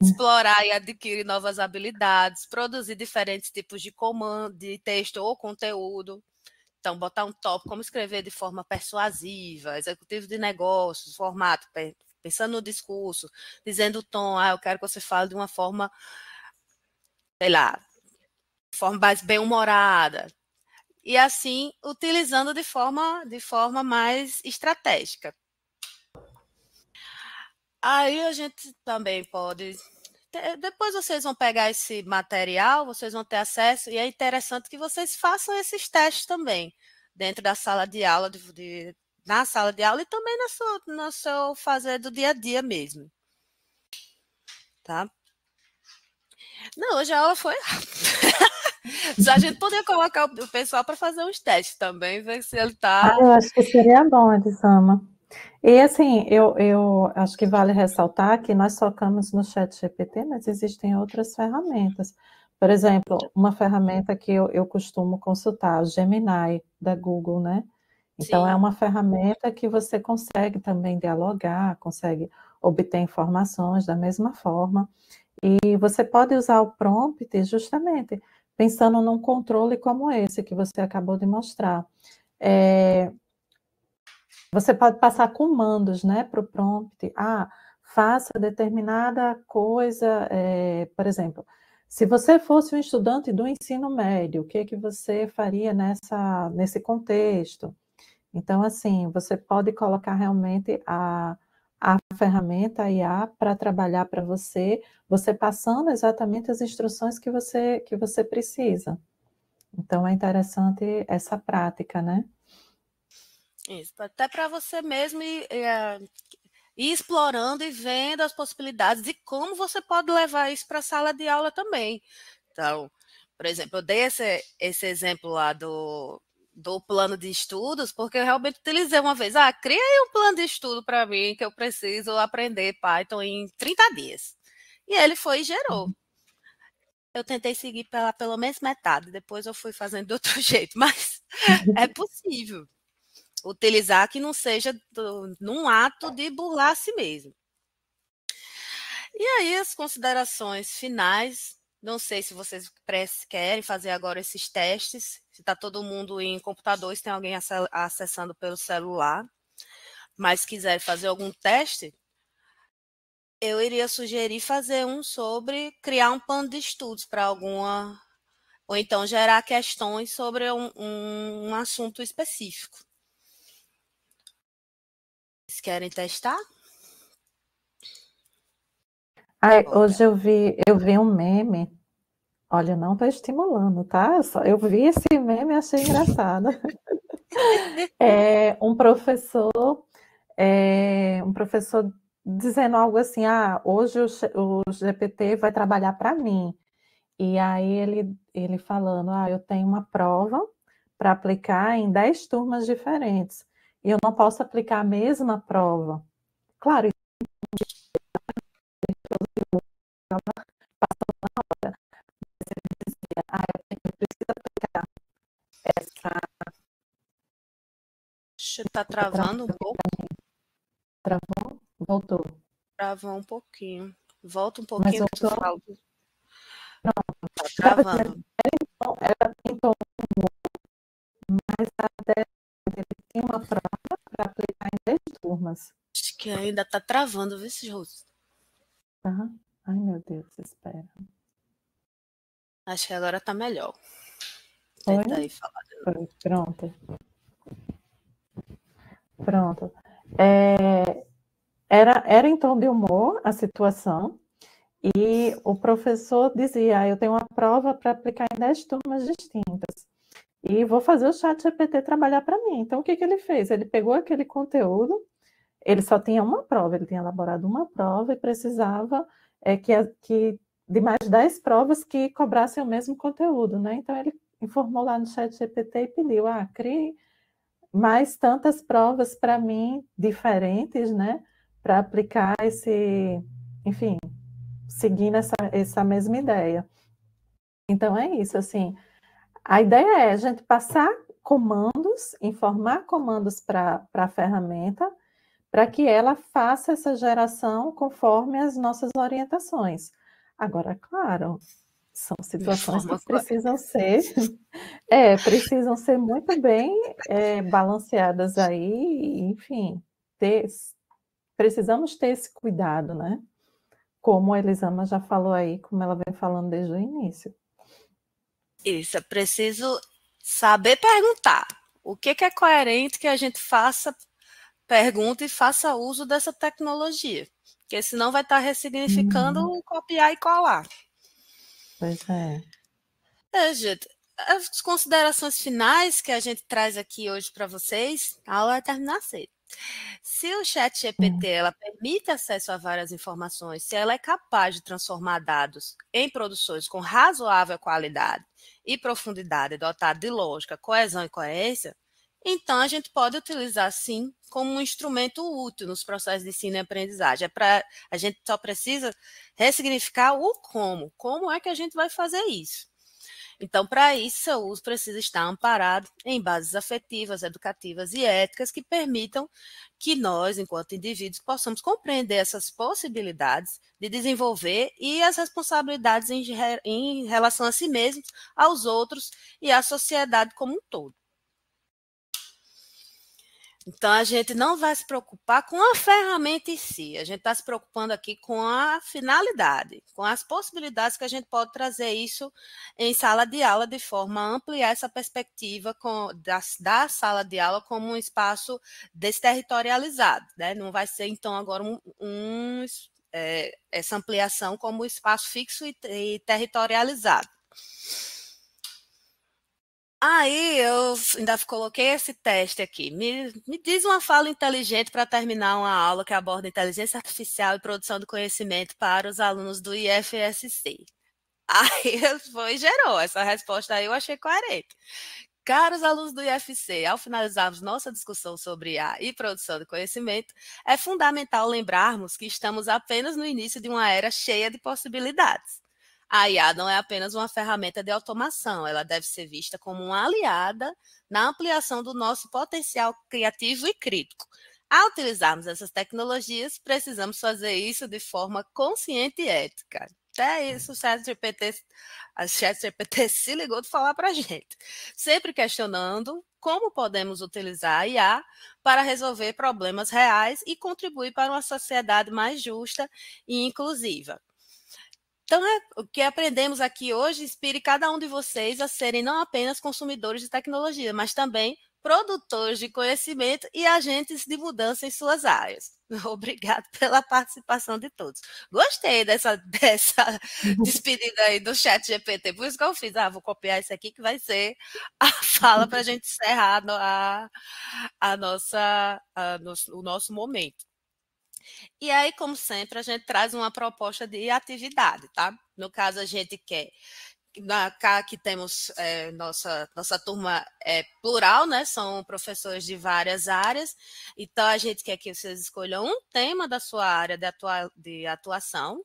explorar e adquirir novas habilidades, produzir diferentes tipos de comando, de texto ou conteúdo. Então, botar um tópico, como escrever de forma persuasiva, executivo de negócios, formato, pensando no discurso, dizendo o tom, eu quero que você fale de uma forma, sei lá, forma mais bem-humorada. E assim, utilizando de forma mais estratégica. Aí a gente também pode... Depois vocês vão pegar esse material, vocês vão ter acesso, e é interessante que vocês façam esses testes também, dentro da sala de aula, na sala de aula e também no seu fazer do dia a dia mesmo. Tá? Não, hoje a aula foi rápida. A gente poderia colocar o pessoal para fazer uns testes também, ver se ele está... eu acho que seria bom, Elisama. E assim, eu acho que vale ressaltar que nós focamos no ChatGPT, mas existem outras ferramentas. Por exemplo, uma ferramenta que eu costumo consultar, o Gemini, da Google, né? Então, é uma ferramenta que você consegue também dialogar, consegue obter informações da mesma forma. E você pode usar o prompt justamente pensando num controle como esse que você acabou de mostrar. Você pode passar comandos, né, para o prompt. Faça determinada coisa, por exemplo, se você fosse um estudante do ensino médio, o que você faria nesse contexto? Então, assim, você pode colocar realmente a ferramenta IA para trabalhar para você passando exatamente as instruções que você precisa. Então, é interessante essa prática, né? Isso, até para você mesmo ir explorando e vendo as possibilidades e como você pode levar isso para a sala de aula também. Então, por exemplo, eu dei esse exemplo lá do plano de estudos, porque eu realmente utilizei uma vez. Cria aí um plano de estudo para mim, que eu preciso aprender Python em 30 dias. E ele foi e gerou. Eu tentei seguir pelo menos metade, depois eu fui fazendo de outro jeito, mas é possível utilizar que não seja num ato de burlar a si mesmo. E aí as considerações finais, Não sei se vocês querem fazer agora esses testes, se está todo mundo em computador, se tem alguém acessando pelo celular, mas quiser fazer algum teste, eu iria sugerir fazer um sobre criar um plano de estudos para alguma, ou então gerar questões sobre um assunto específico. Vocês querem testar? Hoje eu vi um meme. Olha, eu não estou estimulando, tá? Eu vi esse meme e achei engraçado. Um professor dizendo algo assim: hoje o GPT vai trabalhar para mim. E aí ele falando: eu tenho uma prova para aplicar em 10 turmas diferentes. E eu não posso aplicar a mesma prova. Claro, eu preciso aplicar essa. Está travando um pouco? Travou? Voltou. Travou um pouquinho. Volta um pouquinho que tu fala. Pronto. Tá travando. Ela tentou, mas ele tem uma prova para aplicar em 10 turmas. Acho que ainda está travando, vê se Rose. Tá? Ai, meu Deus, espera. Acho que agora está melhor. Tenta aí falar. Pronto. Era em tom de humor a situação, e o professor dizia: eu tenho uma prova para aplicar em 10 turmas distintas, e vou fazer o chat GPT trabalhar para mim. Então, o que ele fez? Ele pegou aquele conteúdo, ele só tinha uma prova, ele tinha elaborado uma prova e precisava que de mais 10 provas que cobrassem o mesmo conteúdo, né? Então, ele informou lá no chat GPT e pediu: crie mais tantas provas para mim, diferentes, né? Para aplicar enfim, seguindo essa mesma ideia. Então, é isso, assim, a ideia é a gente passar comandos, informar comandos para a ferramenta, para que ela faça essa geração conforme as nossas orientações. Agora, claro, são situações que precisam ser muito bem balanceadas aí, enfim, precisamos ter esse cuidado, né? Como a Elisama já falou aí, como ela vem falando desde o início. Isso, é preciso saber perguntar. O que é coerente que a gente faça pergunta e faça uso dessa tecnologia? Porque senão vai estar ressignificando copiar e colar. Pois é. Gente, as considerações finais que a gente traz aqui hoje para vocês, a aula vai terminar cedo. Se o chat GPT ela permite acesso a várias informações, se ela é capaz de transformar dados em produções com razoável qualidade e profundidade, dotada de lógica, coesão e coerência, então a gente pode utilizar, sim, como um instrumento útil nos processos de ensino e aprendizagem. A gente só precisa ressignificar o como. Como é que a gente vai fazer isso? Então, para isso, seu uso precisa estar amparado em bases afetivas, educativas e éticas que permitam que nós, enquanto indivíduos, possamos compreender essas possibilidades de desenvolver e as responsabilidades em relação a si mesmos, aos outros e à sociedade como um todo. Então, a gente não vai se preocupar com a ferramenta em si, a gente está se preocupando aqui com a finalidade, com as possibilidades que a gente pode trazer isso em sala de aula, de forma a ampliar essa perspectiva da sala de aula como um espaço desterritorializado, né? Não vai ser, então, agora essa ampliação como um espaço fixo e territorializado. Aí eu ainda coloquei esse teste aqui. Me diz uma fala inteligente para terminar uma aula que aborda inteligência artificial e produção do conhecimento para os alunos do IFSC. Aí gerou essa resposta aí, eu achei coerente. Caros alunos do IFC, ao finalizarmos nossa discussão sobre IA e produção de conhecimento, é fundamental lembrarmos que estamos apenas no início de uma era cheia de possibilidades. A IA não é apenas uma ferramenta de automação, ela deve ser vista como uma aliada na ampliação do nosso potencial criativo e crítico. Ao utilizarmos essas tecnologias, precisamos fazer isso de forma consciente e ética. Até isso o ChatGPT se ligou de falar para a gente. Sempre questionando como podemos utilizar a IA para resolver problemas reais e contribuir para uma sociedade mais justa e inclusiva. Então, o que aprendemos aqui hoje inspire cada um de vocês a serem não apenas consumidores de tecnologia, mas também produtores de conhecimento e agentes de mudança em suas áreas. Obrigado pela participação de todos. Gostei dessa despedida aí do ChatGPT, por isso que eu fiz, vou copiar isso aqui que vai ser a fala para a gente encerrar o nosso momento. E aí, como sempre, a gente traz uma proposta de atividade, tá? No caso, a gente quer aqui temos nossa turma plural, né? São professores de várias áreas, então a gente quer que vocês escolham um tema da sua área de atuação,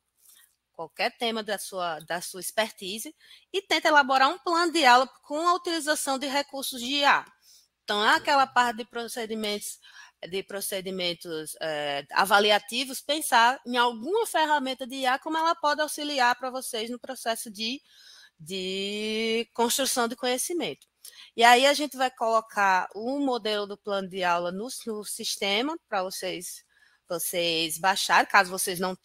qualquer tema da sua expertise, e tenta elaborar um plano de aula com a utilização de recursos de IA. Então, é aquela parte de procedimentos avaliativos, pensar em alguma ferramenta de IA, como ela pode auxiliar para vocês no processo de construção de conhecimento. E aí a gente vai colocar um modelo do plano de aula no sistema para vocês baixarem. Caso vocês não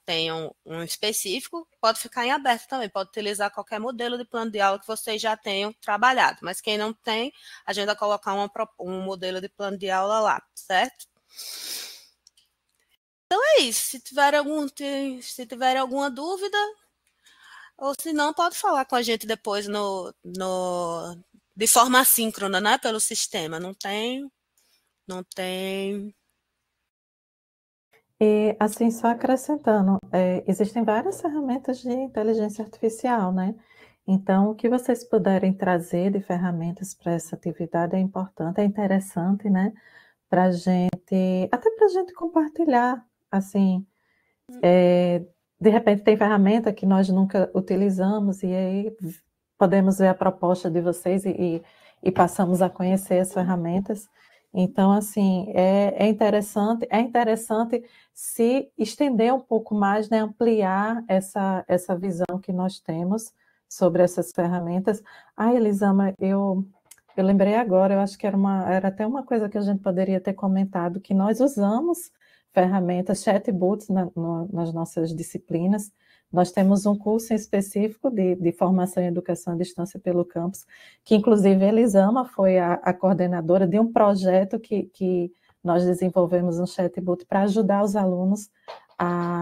tenham um específico, pode ficar em aberto também, pode utilizar qualquer modelo de plano de aula que vocês já tenham trabalhado, mas quem não tem, a gente vai colocar um modelo de plano de aula lá, certo? Então é isso, se tiver alguma dúvida, ou se não, pode falar com a gente depois de forma assíncrona, né, pelo sistema, não tem. E, assim, só acrescentando, existem várias ferramentas de inteligência artificial, né? Então, o que vocês puderem trazer de ferramentas para essa atividade é importante, é interessante, né? Até para a gente compartilhar, assim, de repente tem ferramenta que nós nunca utilizamos e aí podemos ver a proposta de vocês e passamos a conhecer as ferramentas. Então, assim, é interessante se estender um pouco mais, né, ampliar essa visão que nós temos sobre essas ferramentas. Elisama, eu lembrei agora, eu acho que era até uma coisa que a gente poderia ter comentado, que nós usamos ferramentas, chatbots nas nossas disciplinas. Nós temos um curso em específico de formação em educação à distância pelo campus, que inclusive a Elisama foi a coordenadora de um projeto que nós desenvolvemos um chatbot para ajudar os alunos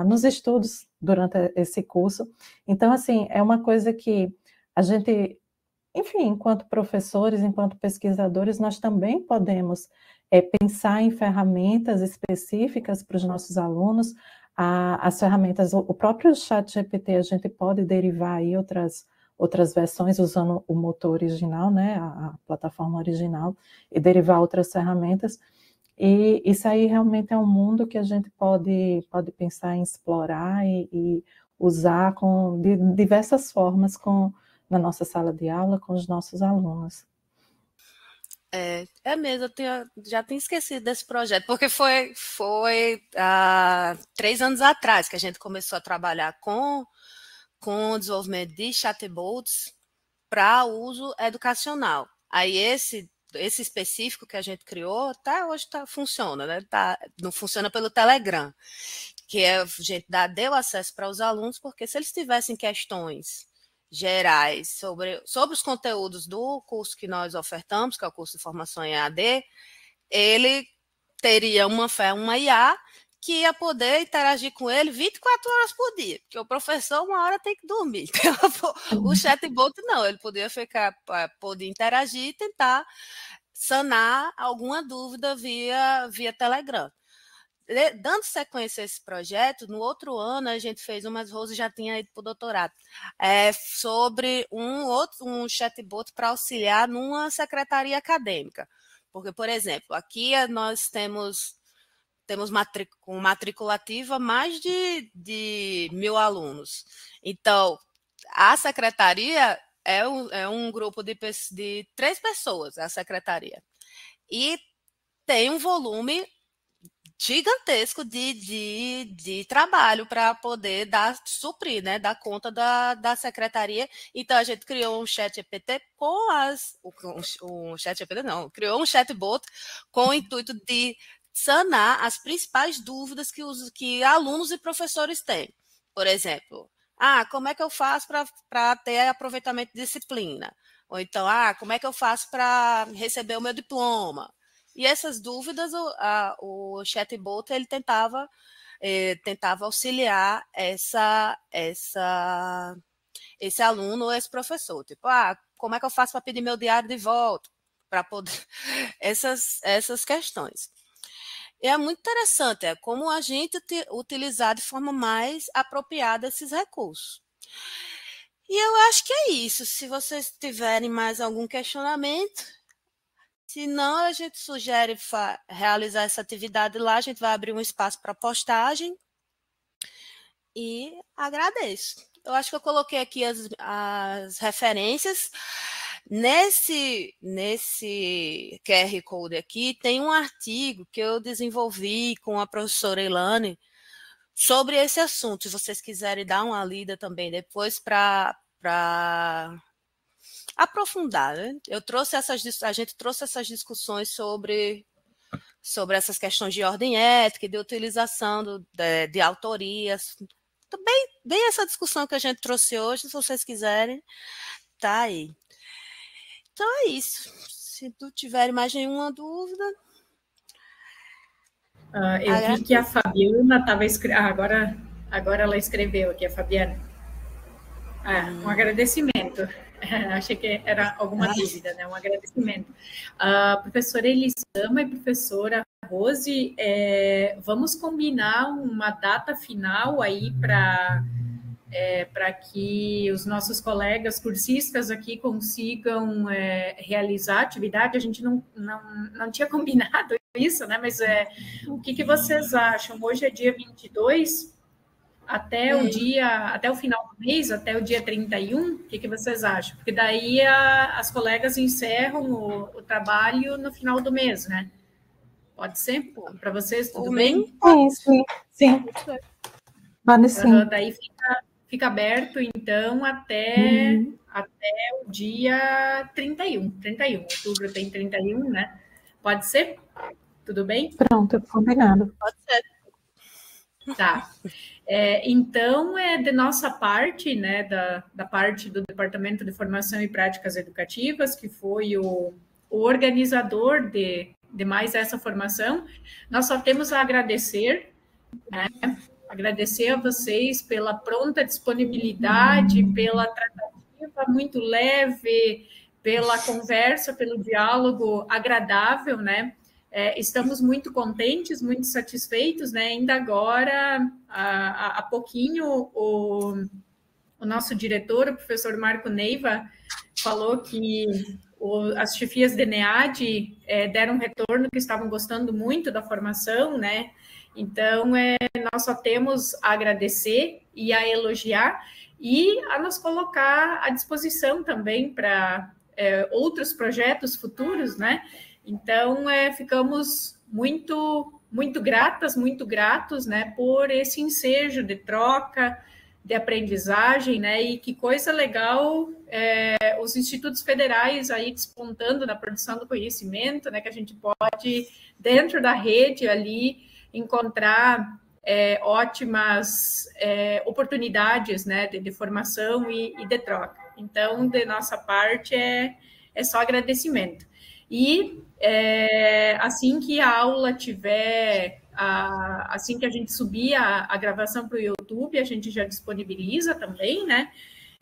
nos estudos durante esse curso. Então, assim, é uma coisa que a gente, enfim, enquanto professores, enquanto pesquisadores, nós também podemos pensar em ferramentas específicas para os nossos alunos. As ferramentas, o próprio ChatGPT, a gente pode derivar aí outras versões usando o motor original, né, a plataforma original, e derivar outras ferramentas. E isso aí realmente é um mundo que a gente pode pensar em explorar e usar de diversas formas na nossa sala de aula com os nossos alunos. É mesmo, já tinha esquecido desse projeto, porque foi 3 anos atrás que a gente começou a trabalhar com o desenvolvimento de chatbots para uso educacional. Aí esse específico que a gente criou, até hoje funciona, né? Não funciona pelo Telegram, que a gente deu acesso para os alunos, porque se eles tivessem questões gerais sobre os conteúdos do curso que nós ofertamos, que é o curso de formação em EAD, ele teria uma IA que ia poder interagir com ele 24 horas por dia, porque o professor uma hora tem que dormir. O chatbot não, ele podia interagir e tentar sanar alguma dúvida via Telegram. Dando sequência a esse projeto, no outro ano a gente fez umas Rose já tinha ido para o doutorado, sobre um chatbot para auxiliar numa secretaria acadêmica. Porque, por exemplo, aqui nós temos com matriculativa mais de 1.000 alunos. Então, a secretaria é um grupo de 3 pessoas, a secretaria. E tem um volume gigantesco de trabalho para poder suprir, né, dar conta da secretaria. Então, a gente criou um chat GPT criou um chatbot com o intuito de sanar as principais dúvidas que alunos e professores têm. Por exemplo, como é que eu faço para ter aproveitamento de disciplina? Ou então, como é que eu faço para receber o meu diploma? E essas dúvidas, o chatbot ele tentava auxiliar esse aluno ou esse professor. Tipo, como é que eu faço para pedir meu diário de volta? Para poder. Essas questões. E é muito interessante como a gente utilizar de forma mais apropriada esses recursos. E eu acho que é isso. Se vocês tiverem mais algum questionamento, se não, a gente sugere realizar essa atividade lá, a gente vai abrir um espaço para postagem e agradeço. Eu acho que eu coloquei aqui as referências. Nesse QR Code aqui, tem um artigo que eu desenvolvi com a professora Ilane sobre esse assunto, se vocês quiserem dar uma lida também depois para aprofundar, né? A gente trouxe essas discussões sobre essas questões de ordem ética e de utilização de autorias. Também bem essa discussão que a gente trouxe hoje, se vocês quiserem, tá aí. Então é isso. Se não tiverem mais nenhuma dúvida. Eu vi que a Fabiana estava escrevendo. Agora ela escreveu aqui, a Fabiana. Um agradecimento. Achei que era alguma dúvida, né? Um agradecimento. Professora Elisama e professora Rose, vamos combinar uma data final aí para que os nossos colegas cursistas aqui consigam realizar a atividade. A gente não tinha combinado isso, né? Mas o que vocês acham? Hoje é dia 22, até o final do mês, até o dia 31, o que vocês acham? Porque daí as colegas encerram o trabalho no final do mês, né? Pode ser? Para vocês, tudo bem? Sim. Pode sim. Daí fica aberto, então, até o dia 31. Outubro tem 31, né? Pode ser? Tudo bem? Pronto, combinado. Pode ser. Tá. Então, de nossa parte, né, da parte do Departamento de Formação e Práticas Educativas, que foi o organizador de mais essa formação, nós só temos a agradecer, né? Agradecer a vocês pela pronta disponibilidade, pela tratativa muito leve, pela conversa, pelo diálogo agradável, né? Estamos muito contentes, muito satisfeitos, né? Ainda agora, há pouquinho, o nosso diretor, o professor Marco Neiva, falou que as chefias de NEAD deram retorno, que estavam gostando muito da formação, né? Então, nós só temos a agradecer e a elogiar e a nos colocar à disposição também para outros projetos futuros, né? Então, ficamos muito, muito gratas, muito gratos, né, por esse ensejo de troca, de aprendizagem, né, e que coisa legal os institutos federais aí despontando na produção do conhecimento, né, que a gente pode, dentro da rede ali, encontrar ótimas oportunidades, né, de formação e de troca. Então, de nossa parte, é só agradecimento. E assim que a aula tiver, assim que a gente subir a gravação para o YouTube, a gente já disponibiliza também, né?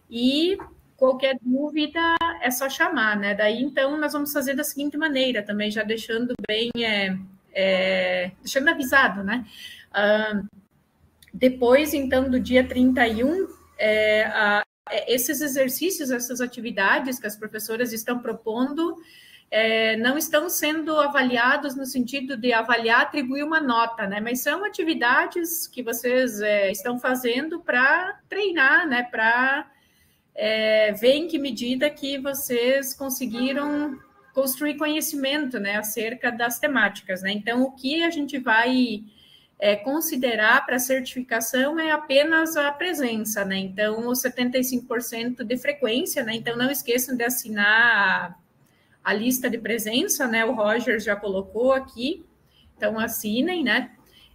E qualquer dúvida é só chamar, né? Daí, então, nós vamos fazer da seguinte maneira também, já deixando bem, deixando avisado, né? Depois, então, do dia 31, esses exercícios, essas atividades que as professoras estão propondo, não estão sendo avaliados no sentido de avaliar, atribuir uma nota, né? Mas são atividades que vocês estão fazendo para treinar, né? Para ver em que medida que vocês conseguiram construir conhecimento, né, acerca das temáticas, né? Então, o que a gente vai considerar para certificação é apenas a presença, né? Então, os 75% de frequência, né? Então, não esqueçam de assinar a lista de presença, né? O Roger já colocou aqui, então assinem, né?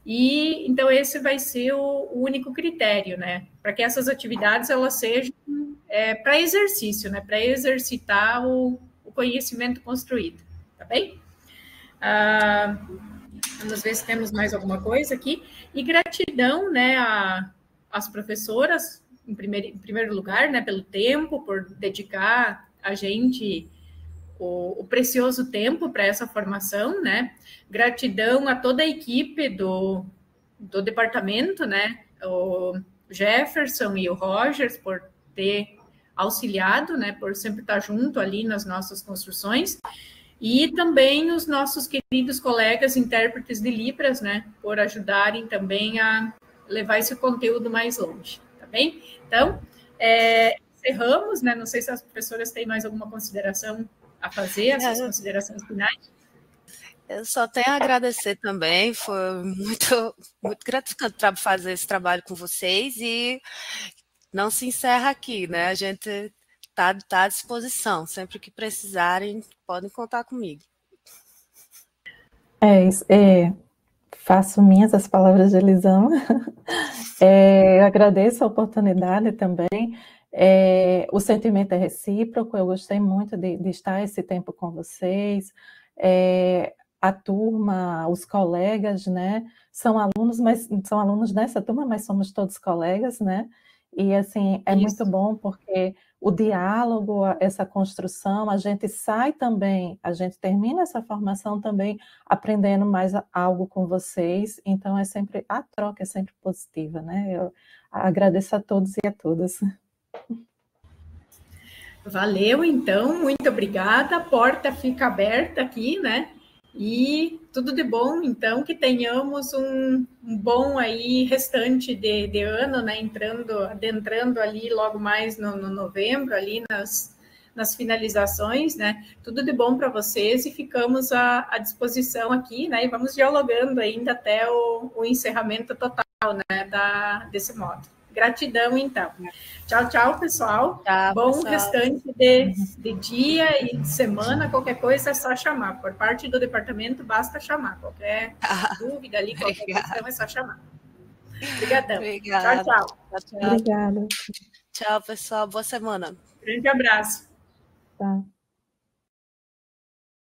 E então esse vai ser o único critério, né? Para que essas atividades elas sejam para exercício, né? Para exercitar o conhecimento construído, tá bem? Vamos ver se temos mais alguma coisa aqui. E gratidão, né, às professoras, em primeiro lugar, né, pelo tempo, por dedicar a gente o precioso tempo para essa formação, né? Gratidão a toda a equipe do departamento, né? O Jefferson e o Rogers por ter auxiliado, né? Por sempre estar junto ali nas nossas construções. E também os nossos queridos colegas intérpretes de Libras, né? Por ajudarem também a levar esse conteúdo mais longe, tá bem? Então, encerramos, né? Não sei se as professoras têm mais alguma consideração a fazer, as suas considerações finais. Eu só tenho a agradecer também, foi muito, muito gratificante fazer esse trabalho com vocês e não se encerra aqui, né? A gente está à disposição, sempre que precisarem, podem contar comigo. Faço minhas as palavras de Elisama. Eu agradeço a oportunidade também. O sentimento é recíproco, eu gostei muito de estar esse tempo com vocês. A turma, os colegas, né, são alunos dessa turma, mas somos todos colegas, né? E assim, é muito bom porque o diálogo, essa construção, a gente sai também, a gente termina essa formação também aprendendo mais algo com vocês, então a troca é sempre positiva, né? Eu agradeço a todos e a todas. Valeu, então, muito obrigada, a porta fica aberta aqui, né? E tudo de bom, então, que tenhamos um bom aí restante de ano, né? Adentrando ali logo mais no novembro, ali nas finalizações, né? Tudo de bom para vocês e ficamos à disposição aqui, né? E vamos dialogando ainda até o encerramento total, né? Desse modo. Gratidão, então. Tchau, tchau, pessoal. Tchau, bom pessoal. Restante de dia e de semana. Qualquer coisa é só chamar. Por parte do departamento, basta chamar. Qualquer dúvida ali, qualquer questão é só chamar. Obrigadão. Obrigada. Tchau, tchau. Obrigada. Tchau, pessoal. Boa semana. Grande abraço. Tá.